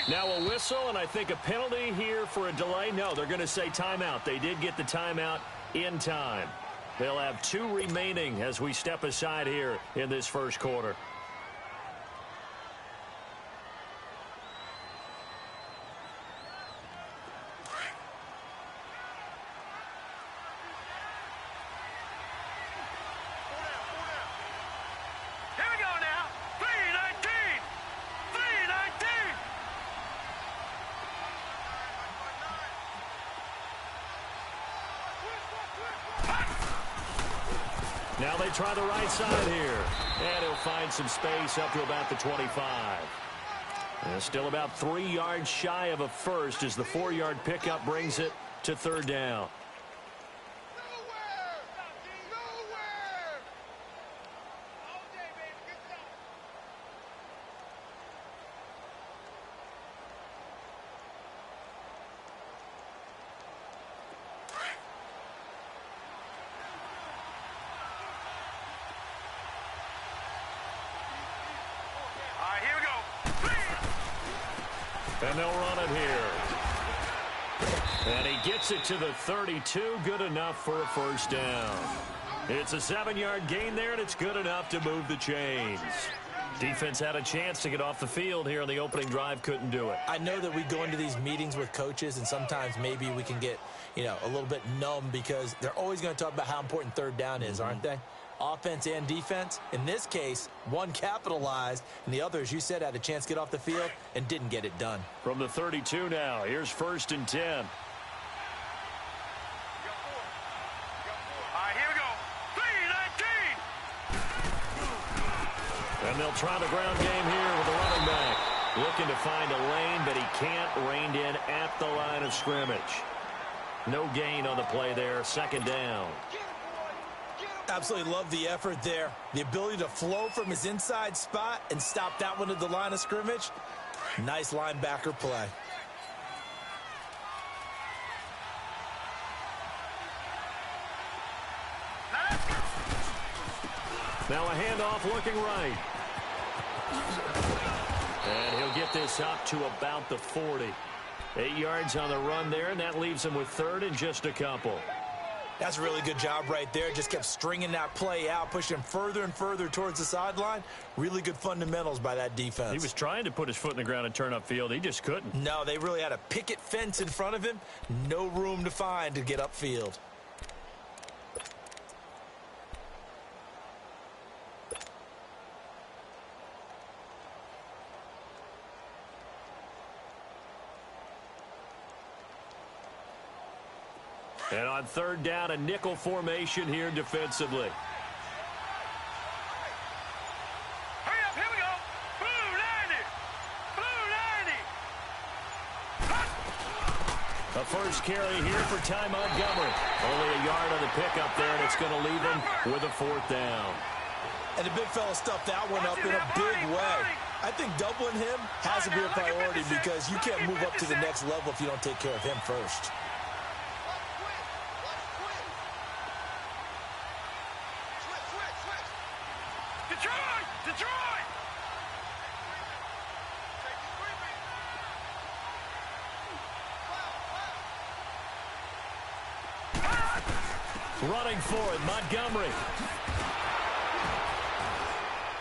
Now a whistle, and I think a penalty here for a delay. No, they're going to say timeout. They did get the timeout in time. They'll have 2 remaining as we step aside here in this first quarter. Now they try the right side here. And he'll find some space up to about the 25. And still about 3 yards shy of a first as the 4-yard pickup brings it to third down. And they'll run it here. And he gets it to the 32. Good enough for a first down. It's a 7-yard gain there, and it's good enough to move the chains. Defense had a chance to get off the field here on the opening drive, couldn't do it. I know that we go into these meetings with coaches, and sometimes maybe we can get, a little bit numb because they're always going to talk about how important third down is, aren't they? Offense and defense. In this case, one capitalized, and the other, as you said, had a chance to get off the field and didn't get it done. From the 32 now, here's 1st and 10. All right, here we go. 3-19. And they'll try the ground game here with the running back. Looking to find a lane, but he can't. Reined in at the line of scrimmage. No gain on the play there. 2nd down. Absolutely love the effort there. The ability to flow from his inside spot and stop that one at the line of scrimmage. Nice linebacker play. Now a handoff looking right. And he'll get this up to about the 40. 8 yards on the run there, and that leaves him with 3rd and just a couple. That's a really good job right there. Just kept stringing that play out, pushing him further and further towards the sideline. Really good fundamentals by that defense. He was trying to put his foot in the ground and turn upfield. He just couldn't. No, they really had a picket fence in front of him. No room to find to get upfield. And on 3rd down, a nickel formation here defensively. Hurry up, here we go. Blue 90. Blue 90. A first carry here for Ty Montgomery. Only a yard on the pickup there, and it's going to leave him with a 4th down. And the big fella stuffed that one up in a big way. I think doubling him has to be a priority because you can't move up to the next level if you don't take care of him first. Detroit! Running for it, Montgomery.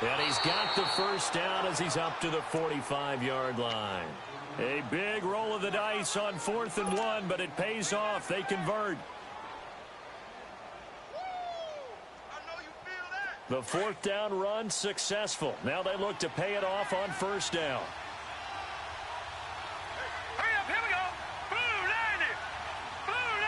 And he's got the first down as he's up to the 45-yard line. A big roll of the dice on 4th and 1, but it pays off. They convert. The 4th down run successful. Now they look to pay it off on 1st down. Hurry up, here we go. Blue 90. Blue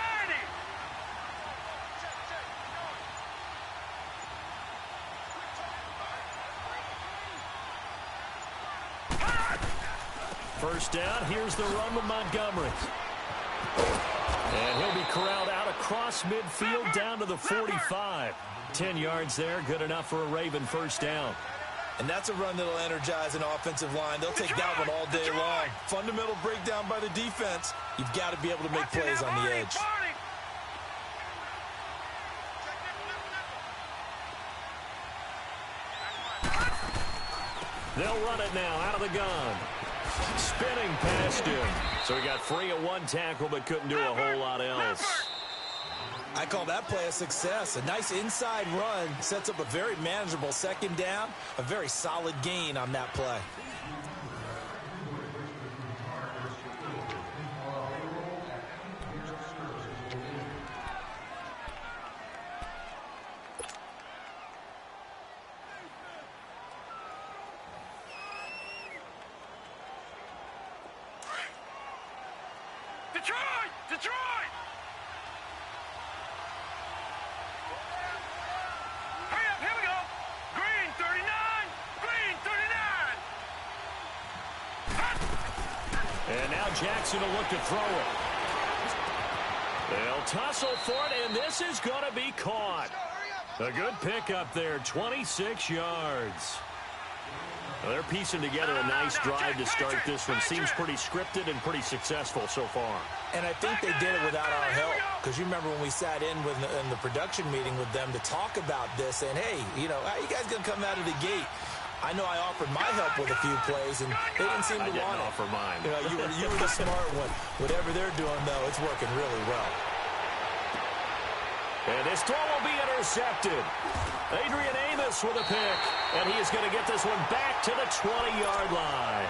90. First down, here's the run with Montgomery. And he'll be corralled out across midfield down to the 45. 10 yards there, good enough for a Raven first down. And that's a run that'll energize an offensive line. They'll take that one all day long. Fundamental breakdown by the defense. You've got to be able to make plays on the edge. They'll run it now out of the gun. Spinning past him. So he got free of one tackle but couldn't do a whole lot else. I call that play a success. A nice inside run sets up a very manageable 2nd down. A very solid gain on that play. Detroit! Hurry up, here we go. Green 39. Green 39. And now Jackson will look to throw it. They'll tussle for it, and this is going to be caught. A good pickup there, 26 yards. Well, they're piecing together a nice drive to start this one. Seems pretty scripted and pretty successful so far. And I think they did it without our help. Because you remember when we sat in the production meeting with them to talk about this, and hey, how you guys going to come out of the gate? I know I offered my help with a few plays, and they didn't seem to want it. I didn't offer mine. You were the smart one. Whatever they're doing, though, it's working really well. And this throw will be intercepted. Adrian Amos with a pick, and he is going to get this one back to the 20-yard line.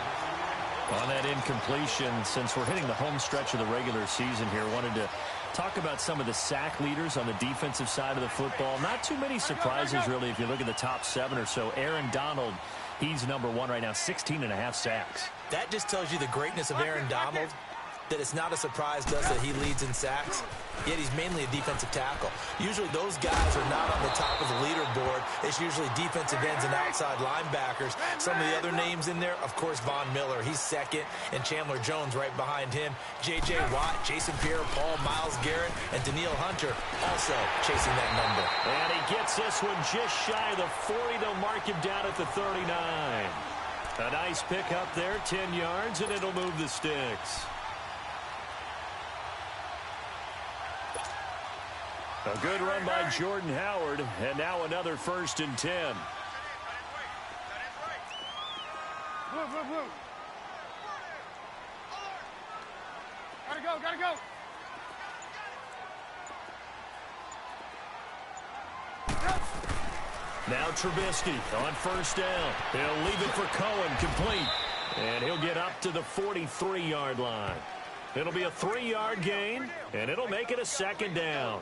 On that incompletion, since we're hitting the home stretch of the regular season here, wanted to talk about some of the sack leaders on the defensive side of the football. Not too many surprises, really, if you look at the top 7 or so. Aaron Donald, he's number 1 right now, 16.5 sacks. That just tells you the greatness of Aaron Donald, that it's not a surprise to us that he leads in sacks, yet he's mainly a defensive tackle. Usually those guys are not on the top of the leaderboard. It's usually defensive ends and outside linebackers. Some of the other names in there, of course, Von Miller, he's second, and Chandler Jones right behind him. J.J. Watt, Jason Pierre-Paul, Myles Garrett, and Danielle Hunter also chasing that number. And he gets this one just shy of the 40. They'll mark him down at the 39. A nice pick up there, 10 yards, and it'll move the sticks. A good run by Jordan Howard, and now another 1st and 10. Move. Gotta go. Now Trubisky on 1st down. He'll leave it for Cohen, complete. And he'll get up to the 43-yard line. It'll be a 3-yard gain, and it'll make it a 2nd down.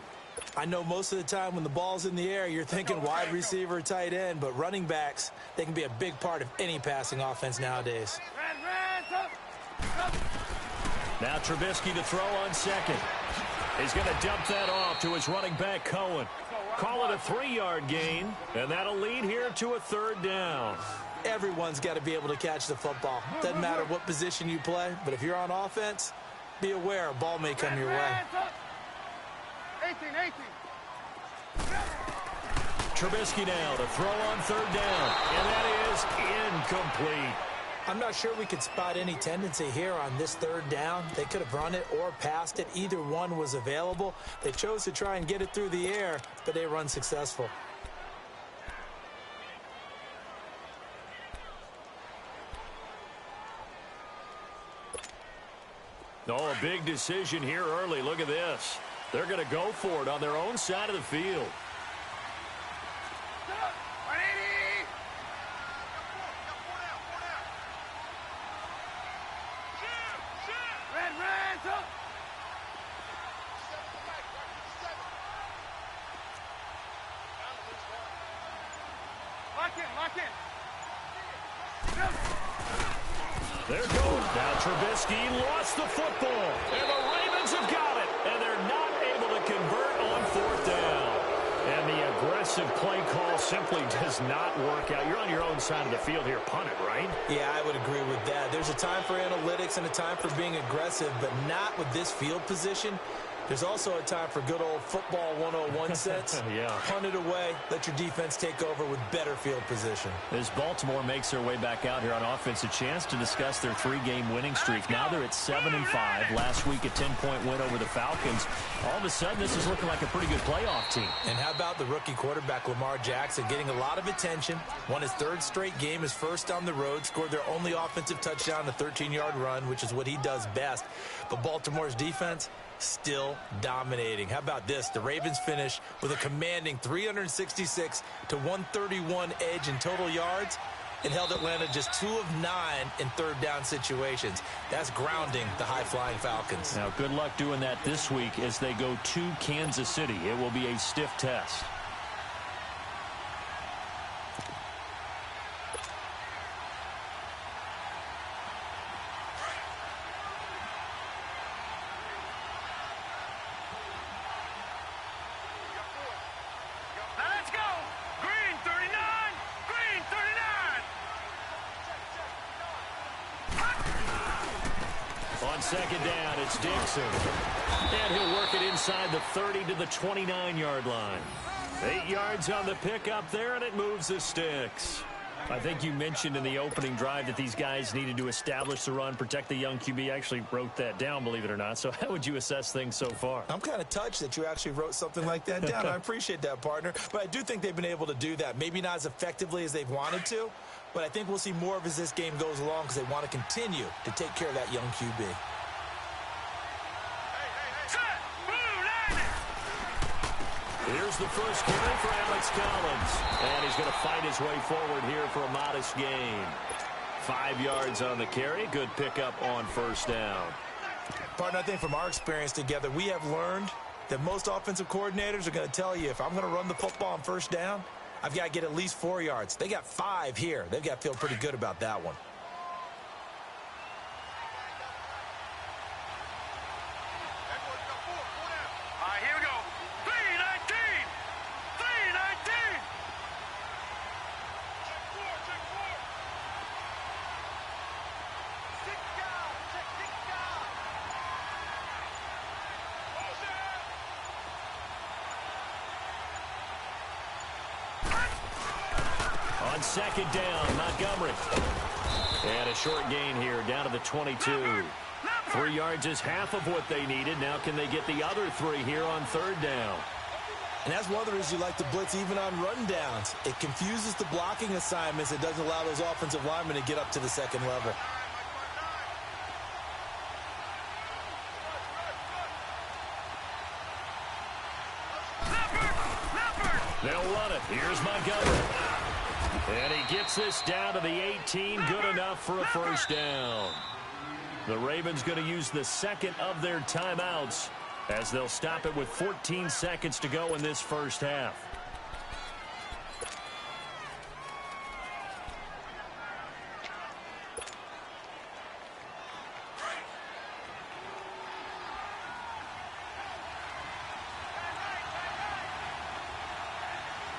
I know most of the time when the ball's in the air, you're thinking wide receiver, tight end, but running backs, they can be a big part of any passing offense nowadays. Now Trubisky to throw on 2nd. He's going to dump that off to his running back, Cohen. Call it a 3-yard gain, and that'll lead here to a 3rd down. Everyone's got to be able to catch the football. Doesn't matter what position you play, but if you're on offense, be aware a ball may come your way. 18. Trubisky now to throw on 3rd down, and that is incomplete. I'm not sure we could spot any tendency here on this 3rd down. They could have run it or passed it. Either one was available. They chose to try and get it through the air, but they were unsuccessful. Oh, a big decision here early. Look at this. They're going to go for it on their own side of the field. Lock in. There goes. Now Trubisky lost the football. And the Ravens have got it. And they're not able to convert on 4th down. And the aggressive play call simply does not work out. You're on your own side of the field here. Punt it, right? Yeah, I would agree with that. There's a time for analytics and a time for being aggressive, but not with this field position. There's also a time for good old football 101 sense. Yeah. Punt it away. Let your defense take over with better field position. As Baltimore makes their way back out here on offense, a chance to discuss their 3-game winning streak. Now they're at 7-5. Last week a 10-point win over the Falcons. All of a sudden, this is looking like a pretty good playoff team. And how about the rookie quarterback Lamar Jackson getting a lot of attention, won his 3rd straight game, his first on the road, scored their only offensive touchdown, a 13-yard run, which is what he does best. But Baltimore's defense still dominating. How about this? The Ravens finished with a commanding 366 to 131 edge in total yards and held Atlanta just 2 of 9 in 3rd down situations. That's grounding the high-flying Falcons. Now, good luck doing that this week as they go to Kansas City. It will be a stiff test. On 2nd down, it's Dixon. And he'll work it inside the 30 to the 29-yard line. 8 yards on the pickup there, and it moves the sticks. I think you mentioned in the opening drive that these guys needed to establish the run, protect the young QB. I actually wrote that down, believe it or not. So how would you assess things so far? I'm kind of touched that you actually wrote something like that down. I appreciate that, partner. But I do think they've been able to do that. Maybe not as effectively as they've wanted to, But I think we'll see more of as this game goes along because they want to continue to take care of that young QB. Here's the first carry for Alex Collins. And he's going to fight his way forward here for a modest gain. 5 yards on the carry. Good pickup on first down. Partner, I think from our experience together, we have learned that most offensive coordinators are going to tell you, if I'm going to run the football on first down, I've got to get at least 4 yards. They got 5 here. They've got to feel pretty good about that one. All right, here we go. 319. 319. Check four. Six down. Check 6 down. On second down, Montgomery. And a short gain here, down to the 22. 3 yards is half of what they needed. Now can they get the other 3 here on third down? And that's one of the reasons you like to blitz even on run downs. It confuses the blocking assignments. It doesn't allow those offensive linemen to get up to the second level. They'll run it. Here's Montgomery. And he gets this down to the 18. Good enough for a first down. The Ravens going to use the second of their timeouts as they'll stop it with 14 seconds to go in this first half.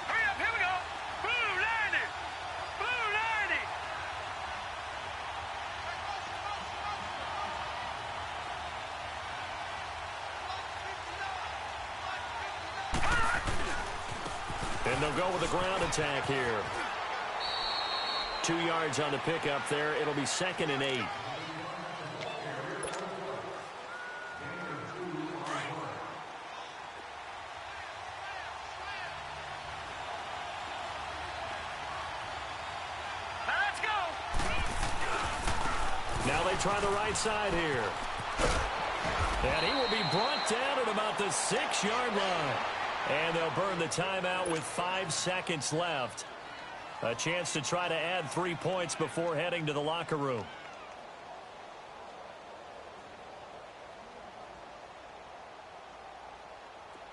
Hurry up, here we go. Blue 90. Blue 90. And they'll go with a ground attack here. 2 yards on the pickup there. It'll be 2nd and 8. Now let's go. Now they try the right side here. And he will be brought down at about the 6-yard line. And they'll burn the timeout with 5 seconds left. A chance to try to add 3 points before heading to the locker room.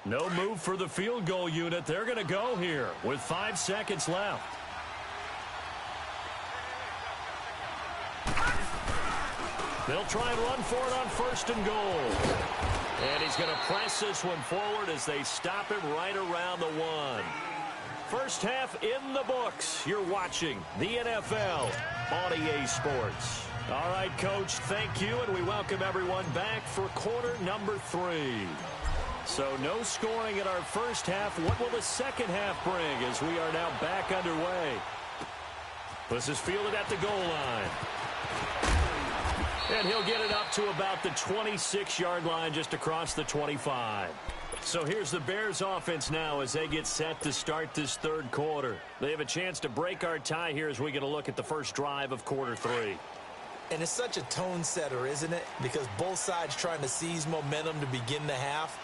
No move for the field goal unit. They're going to go here with 5 seconds left. They'll try and run for it on 1st and goal. And he's going to press this one forward as they stop him right around the 1. First half in the books. You're watching the NFL on EA Sports. All right, Coach, thank you, and we welcome everyone back for quarter number 3. So no scoring in our first half. What will the second half bring as we are now back underway? This is fielded at the goal line. And he'll get it up to about the 26-yard line, just across the 25. So here's the Bears offense now as they get set to start this third quarter. They have a chance to break our tie here as we get a look at the first drive of quarter 3. And it's such a tone setter, isn't it? Because both sides trying to seize momentum to begin the half.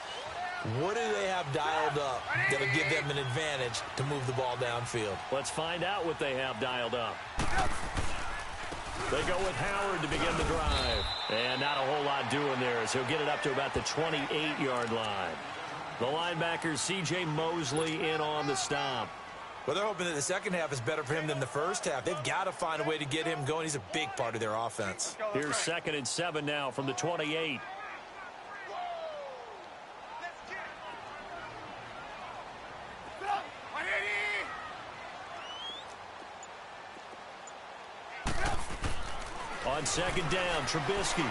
What do they have dialed up that'll give them an advantage to move the ball downfield? Let's find out what they have dialed up. They go with Howard to begin the drive. And not a whole lot doing there as he'll get it up to about the 28-yard line. The linebacker, C.J. Mosley, in on the stop. Well, they're hoping that the second half is better for him than the first half. They've got to find a way to get him going. He's a big part of their offense. Here's 2nd and 7 now from the 28. On 2nd down, Trubisky.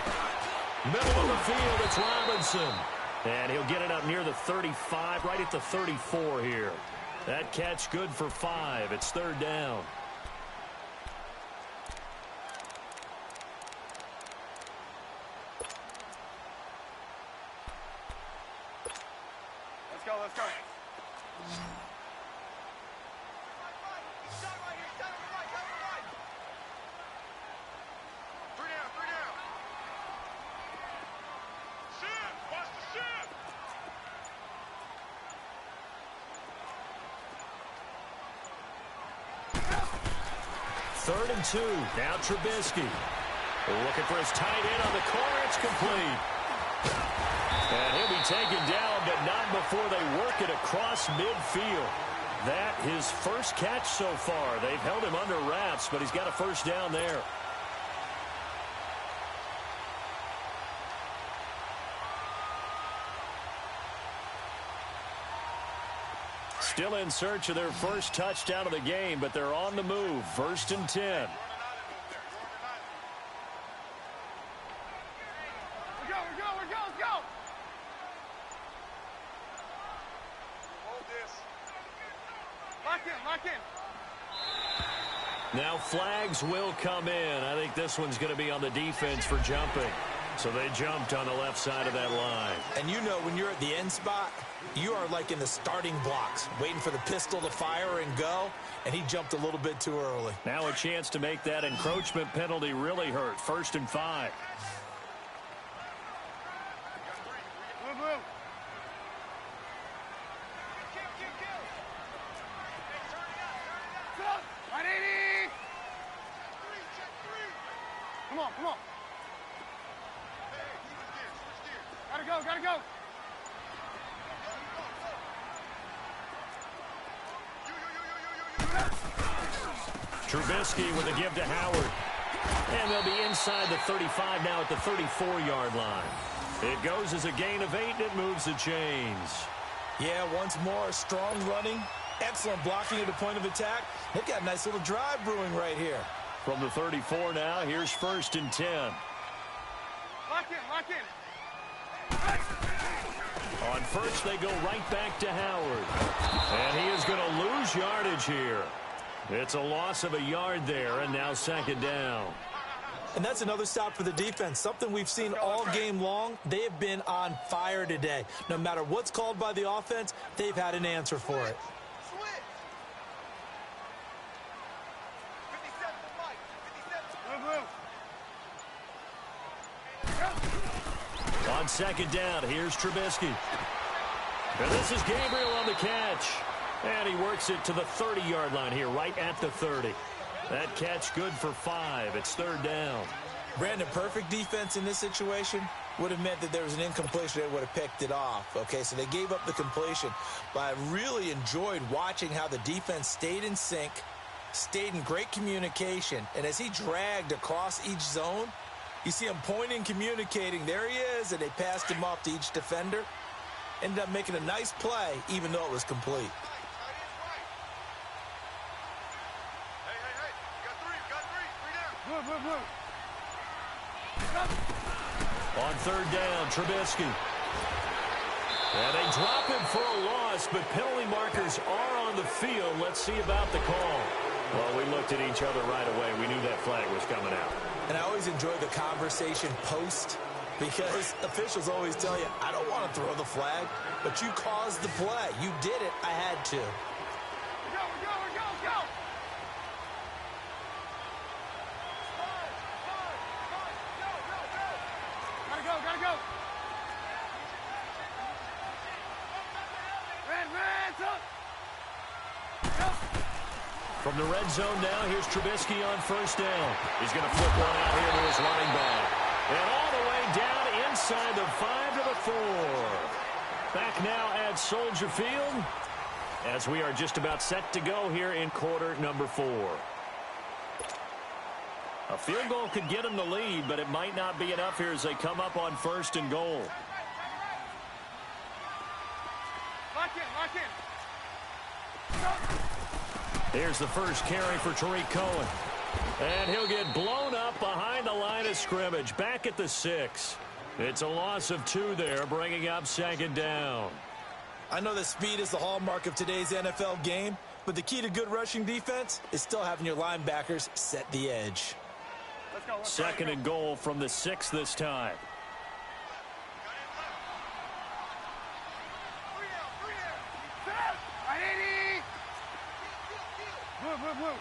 Middle of the field, it's Robinson. And he'll get it up near the 35, right at the 34 here. That catch good for 5. It's 3rd down. Let's go, let's go. 3rd and 2. Now Trubisky. Looking for his tight end on the corner. It's complete. And he'll be taken down, but not before they work it across midfield. That his first catch so far. They've held him under wraps, but he's got a first down there. Still in search of their first touchdown of the game, but they're on the move. 1st and 10. Let's go. Hold this. Lock in. Now flags will come in. I think this one's going to be on the defense for jumping. So they jumped on the left side of that line. And you know when you're at the end spot, you are like in the starting blocks, waiting for the pistol to fire and go, and he jumped a little bit too early. Now a chance to make that encroachment penalty really hurt. 1st and 5. Blue. Right, 80. Come on. Gotta go. Trubisky with a give to Howard. And they'll be inside the 35 now at the 34-yard line. It goes as a gain of 8, and it moves the chains. Yeah, once more, strong running, excellent blocking at the point of attack. They've got a nice little drive brewing right here. From the 34 now, here's 1st and 10. Lock in. On first, they go right back to Howard. And he is going to lose yardage here. It's a loss of a yard there, and now 2nd down. And that's another stop for the defense, something we've seen all game long. They have been on fire today. No matter what's called by the offense, they've had an answer for it. On 2nd down, here's Trubisky. And this is Gabriel on the catch. And he works it to the 30-yard line here, right at the 30. That catch good for 5. It's 3rd down. Brandon, perfect defense in this situation would have meant that there was an incompletion. They would have picked it off. Okay, so they gave up the completion. But I really enjoyed watching how the defense stayed in sync, stayed in great communication. And as he dragged across each zone, you see him pointing, communicating. There he is, and they passed him off to each defender. Ended up making a nice play, even though it was complete. Blue. On 3rd down, Trubisky. And they drop him for a loss, but penalty markers are on the field. Let's see about the call. Well, we looked at each other right away. We knew that flag was coming out. And I always enjoy the conversation post, because officials always tell you, I don't want to throw the flag, but you caused the play. You did it. I had to. Go. Gotta go. Red, up. From the red zone now, here's Trubisky on 1st down. He's going to flip one out here to his running back. And all the way down inside the 5 to the 4. Back now at Soldier Field as we are just about set to go here in quarter number 4. A field goal could get them the lead, but it might not be enough here as they come up on 1st and goal. Lock in. Here's the first carry for Tariq Cohen. And he'll get blown up behind the line of scrimmage, back at the 6. It's a loss of 2 there, bringing up 2nd down. I know that speed is the hallmark of today's NFL game, but the key to good rushing defense is still having your linebackers set the edge. Let's go. 2nd and goal from the 6 this time. Right, 80. Blue.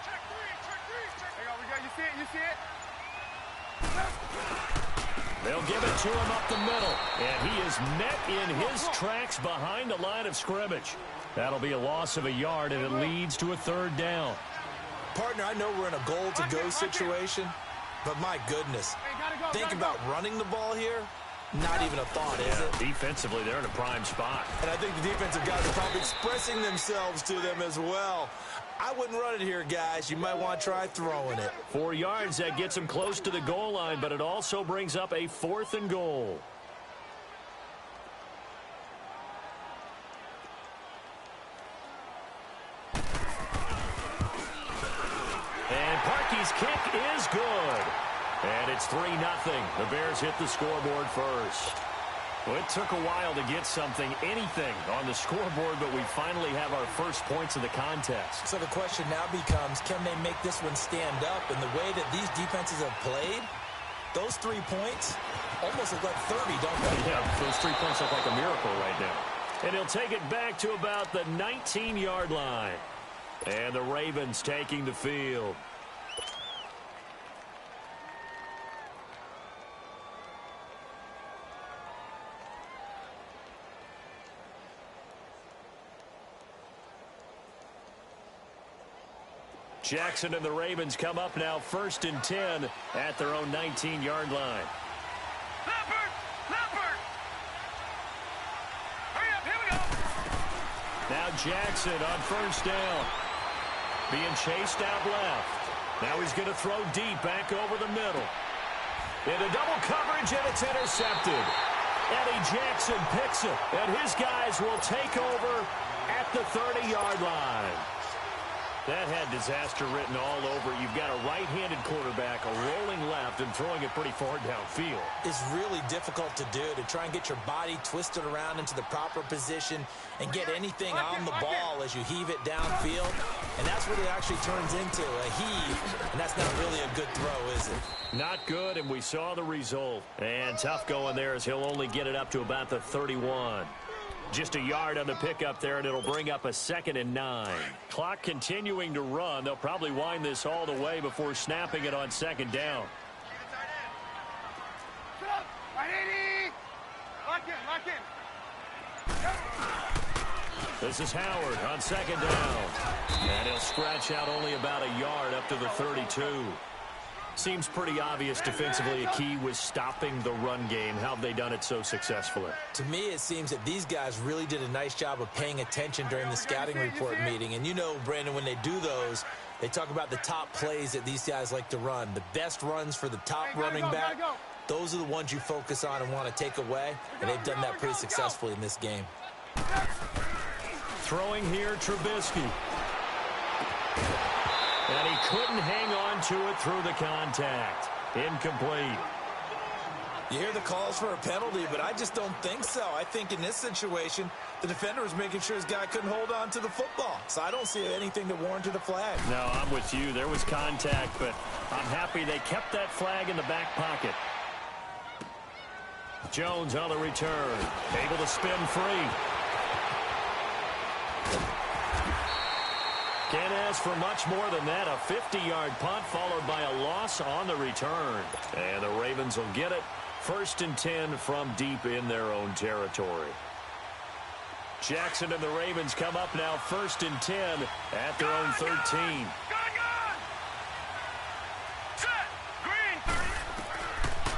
Check 3. There we go. You see it? They'll give it to him up the middle. And he is met in his tracks behind the line of scrimmage. That'll be a loss of a yard, and it leads to a third down. Partner, I know we're in a goal-to-go situation, but my goodness, think about running the ball here. Not even a thought, is it? Defensively, they're in a prime spot. And I think the defensive guys are probably expressing themselves to them as well. I wouldn't run it here, guys. You might want to try throwing it. 4 yards, that gets them close to the goal line, but it also brings up a 4th and goal. And Parkey's kick is good. And it's 3-0. The Bears hit the scoreboard first. Well, it took a while to get something, anything, on the scoreboard, but we finally have our first points of the contest. So the question now becomes, can they make this one stand up? And the way that these defenses have played, those 3 points almost look like 30, don't they? Yeah, those 3 points look like a miracle right now. And he'll take it back to about the 19-yard line. And the Ravens taking the field. Jackson and the Ravens come up now 1st and 10 at their own 19-yard line. Leopard! Leopard! Hurry up, here we go! Now Jackson on 1st down. Being chased out left. Now he's going to throw deep back over the middle. Into double coverage, and it's intercepted. Eddie Jackson picks it, and his guys will take over at the 30-yard line. That had disaster written all over it. You've got a right-handed quarterback, a rolling left, and throwing it pretty far downfield. It's really difficult to do, to try and get your body twisted around into the proper position and get anything on the ball as you heave it downfield. And that's what it actually turns into, a heave, and that's not really a good throw, is it? Not good, and we saw the result. And tough going there as he'll only get it up to about the 31. Just a yard on the pickup there, and it'll bring up a 2nd and 9. Clock continuing to run. They'll probably wind this all the way before snapping it on 2nd down. Lock in. This is Howard on 2nd down. And he'll scratch out only about a yard up to the 32. Seems pretty obvious defensively a key was stopping the run game. How have they done it so successfully? To me, it seems that these guys really did a nice job of paying attention during the scouting report meeting. And you know, Brandon, when they do those, they talk about the top plays that these guys like to run. The best runs for the top running back, those are the ones you focus on and want to take away. And they've done that pretty successfully in this game. Throwing here, Trubisky. And he couldn't hang on to it through the contact. Incomplete. You hear the calls for a penalty, but I just don't think so. I think in this situation, the defender was making sure his guy couldn't hold on to the football. So I don't see anything that warranted a flag. No, I'm with you. There was contact, but I'm happy they kept that flag in the back pocket. Jones on the return. Able to spin free. Can't ask for much more than that. A 50-yard punt followed by a loss on the return. And the Ravens will get it. 1st and 10 from deep in their own territory. Jackson and the Ravens come up now 1st and 10 at their own 13. Gun! Set! Green, 30.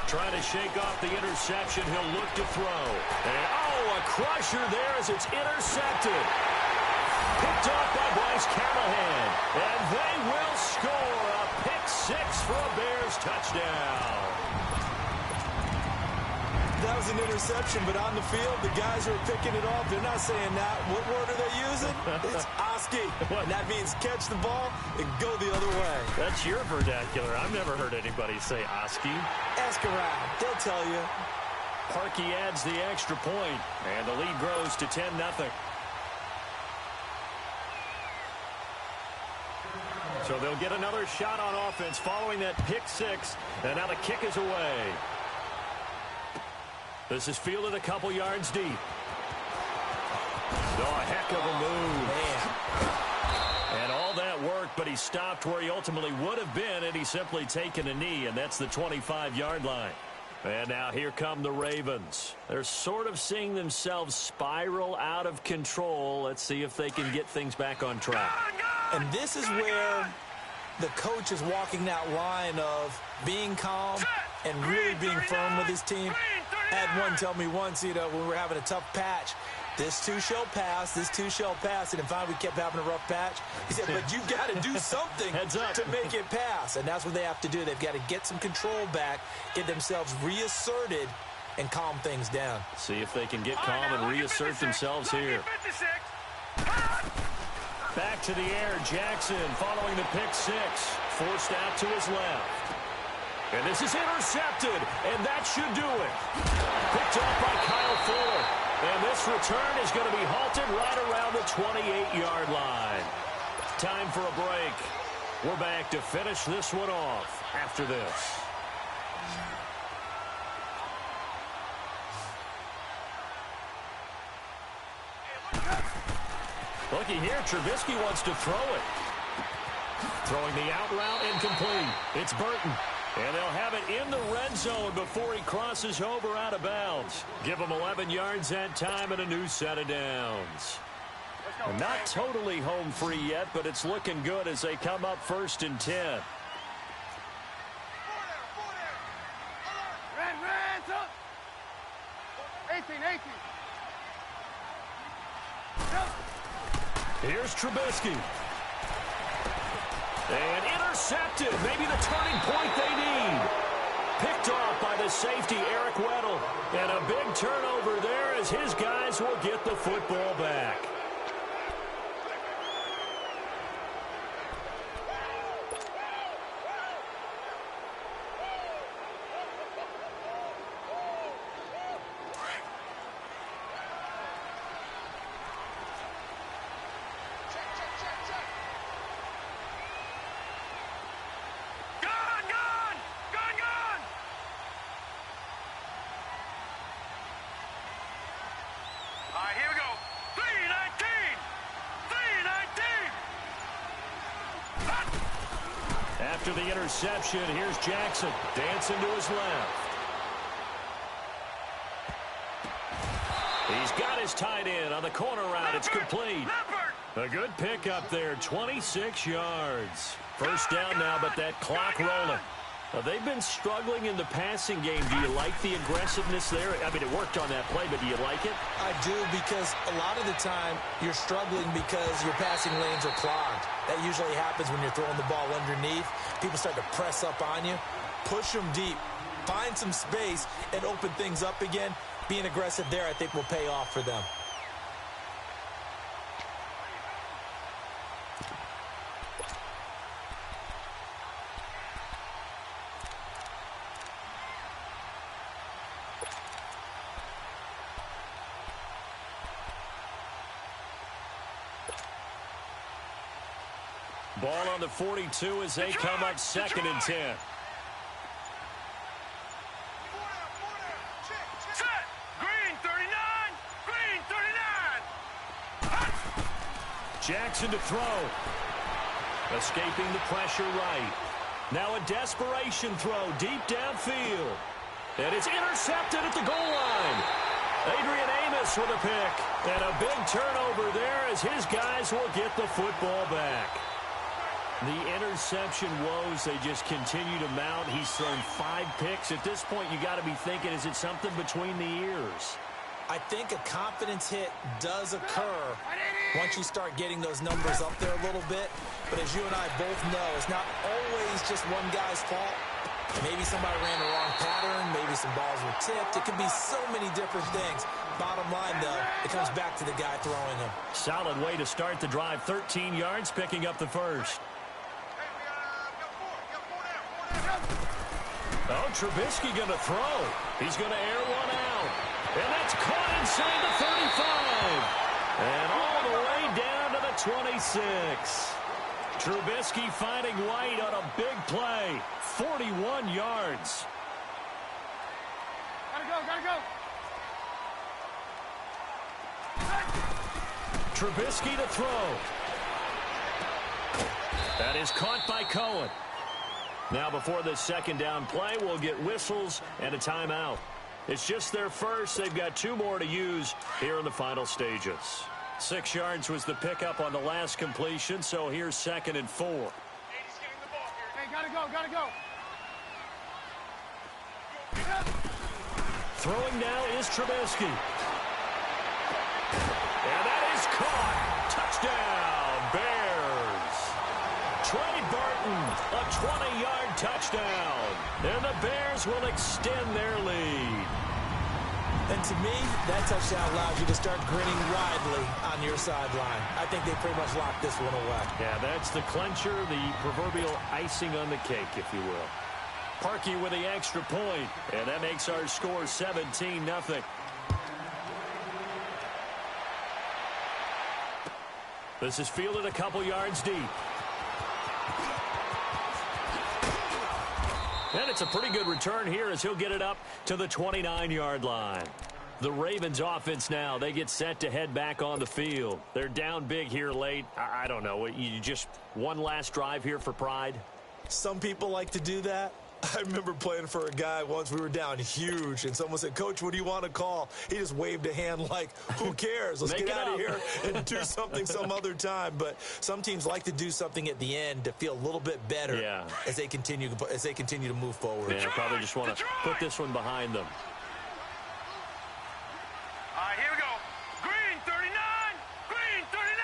Trying to shake off the interception. He'll look to throw. And, a crusher there as it's intercepted. Picked off by Bryce Callahan. And they will score a pick-6 for a Bears touchdown. That was an interception, but on the field, the guys who are picking it off, they're not saying that. What word are they using? It's Oski. And that means catch the ball and go the other way. That's your vernacular. I've never heard anybody say Oski. Ask around. They'll tell you. Parkey adds the extra point, and the lead grows to 10-0. So they'll get another shot on offense following that pick-6, and now the kick is away. This is fielded a couple yards deep. Oh, a heck of a move. Man. And all that work, but he stopped where he ultimately would have been, and he's simply taken a knee, and that's the 25-yard line. And now here come the Ravens. They're sort of seeing themselves spiral out of control. Let's see if they can get things back on track. And this is where the coach is walking that line of being calm and really being firm with his team. I had one tell me once, when we were having a tough patch, this too shall pass, this too shall pass. And finally we kept having a rough patch. He said, but you got to do something to make it pass. And that's what they have to do. They've got to get some control back, get themselves reasserted, and calm things down. See if they can get calm and reassert themselves here. Back to the air, Jackson following the pick six. Forced out to his left. And this is intercepted, and that should do it. Picked up by Kyle Fuller. And this return is going to be halted right around the 28-yard line. Time for a break. We're back to finish this one off after this. Looky here, Trubisky wants to throw it. Throwing the out route incomplete. It's Burton. And they'll have it in the red zone before he crosses over out of bounds. Give him 11 yards that time and a new set of downs. Not totally home free yet, but it's looking good as they come up 1st and 10. Ran, 18. Here's Trubisky. And intercepted. Maybe the turning point they need. Picked off by the safety, Eric Weddle. And a big turnover there as his guys will get the football back. Here we go. 3-19. After the interception, here's Jackson. Dancing to his left. He's got his tight end on the corner route. It's complete. A good pickup there, 26 yards. First down now, but that clock rolling. They've been struggling in the passing game. Do you like the aggressiveness there? I mean, it worked on that play, but do you like it? I do, because a lot of the time you're struggling because your passing lanes are clogged. That usually happens when you're throwing the ball underneath. People start to press up on you. Push them deep. Find some space and open things up again. Being aggressive there, I think, will pay off for them. Ball on the 42 as they come up 2nd and 10. Set. Green 39. Green 39. Jackson to throw. Escaping the pressure right. Now a desperation throw deep downfield. And it's intercepted at the goal line. Adrian Amos with a pick. And a big turnover there as his guys will get the football back. The interception woes, they just continue to mount. He's thrown 5 picks. At this point, you got to be thinking, is it something between the ears? I think a confidence hit does occur once you start getting those numbers up there a little bit. But as you and I both know, it's not always just one guy's fault. Maybe somebody ran the wrong pattern. Maybe some balls were tipped. It could be so many different things. Bottom line, though, it comes back to the guy throwing them. Solid way to start the drive. 13 yards, picking up the first. Oh, Trubisky going to throw. He's going to air one out. And that's caught inside the 35. And all the way down to the 26. Trubisky finding White on a big play. 41 yards. Gotta go. Trubisky to throw. That is caught by Cohen. Now before this second down play, we'll get whistles and a timeout. It's just their first. They've got 2 more to use here in the final stages. 6 yards was the pickup on the last completion, so here's 2nd and 4. Hey, gotta go. Throwing now is Trubisky. And that is caught. Touchdown, Bears. Trey Burton, a 20-yard touchdown. And the Bears will extend their lead. And to me, that touchdown allows you to start grinning widely on your sideline. I think they pretty much locked this one away. Yeah, that's the clincher, the proverbial icing on the cake, if you will. Parkey with the extra point, and that makes our score 17-0. This is fielded a couple yards deep. And it's a pretty good return here as he'll get it up to the 29-yard line. The Ravens offense now, they get set to head back on the field. They're down big here late. I don't know. You just one last drive here for pride? Some people like to do that. I remember playing for a guy once. We were down huge, and someone said, "Coach, what do you want to call?" He just waved a hand like, who cares? Let's get out of here and do something some other time. But some teams like to do something at the end to feel a little bit better as they continue to move forward. Yeah, probably just want to put this one behind them. All right, here we go. Green 39. Green 39.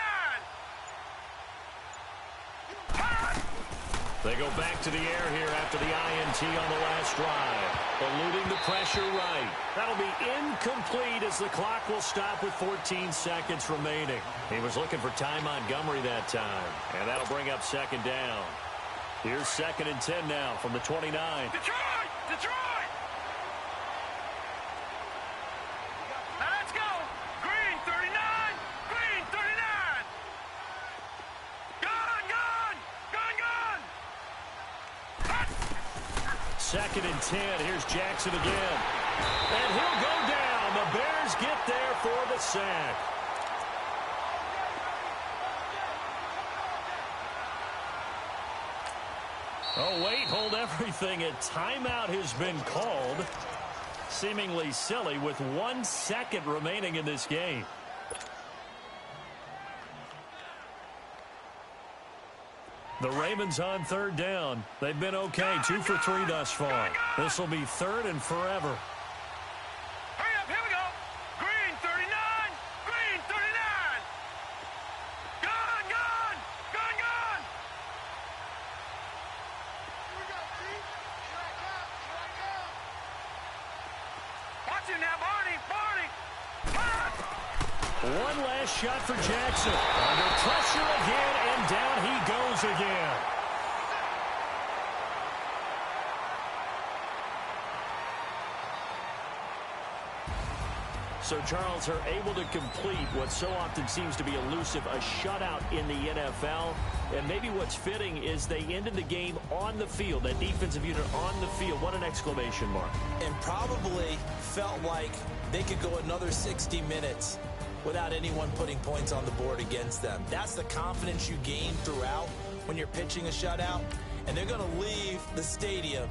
They go back to the air here after the INT on the last drive. Eluding the pressure right. That'll be incomplete as the clock will stop with 14 seconds remaining. He was looking for Ty Montgomery that time. And that'll bring up 2nd down. Here's 2nd and 10 now from the 29. Detroit! Detroit! Now let's go. Green 39. Green 39. Gun, gun. Gun, gun. 2nd and 10. Here's Jackson again. And he'll go down. The Bears get there for the sack. Oh, wait, hold everything. A timeout has been called. Seemingly silly with 1 second remaining in this game. The Ravens on 3rd down. They've been okay. 2 for 3 thus far. This will be 3rd and forever. Hurry up, here we go. Green 39. Green 39. Gun, gun. Gun, gun. Here we go, see? Here I come. Here I come. Watch it now, Barney. Barney. One last shot for Jackson. Under pressure again, and down he goes again. So Charles are able to complete what so often seems to be elusive, a shutout in the NFL. And maybe what's fitting is they ended the game on the field, that defensive unit on the field. What an exclamation mark. And probably felt like they could go another 60 minutes without anyone putting points on the board against them. That's the confidence you gain throughout when you're pitching a shutout. And they're going to leave the stadium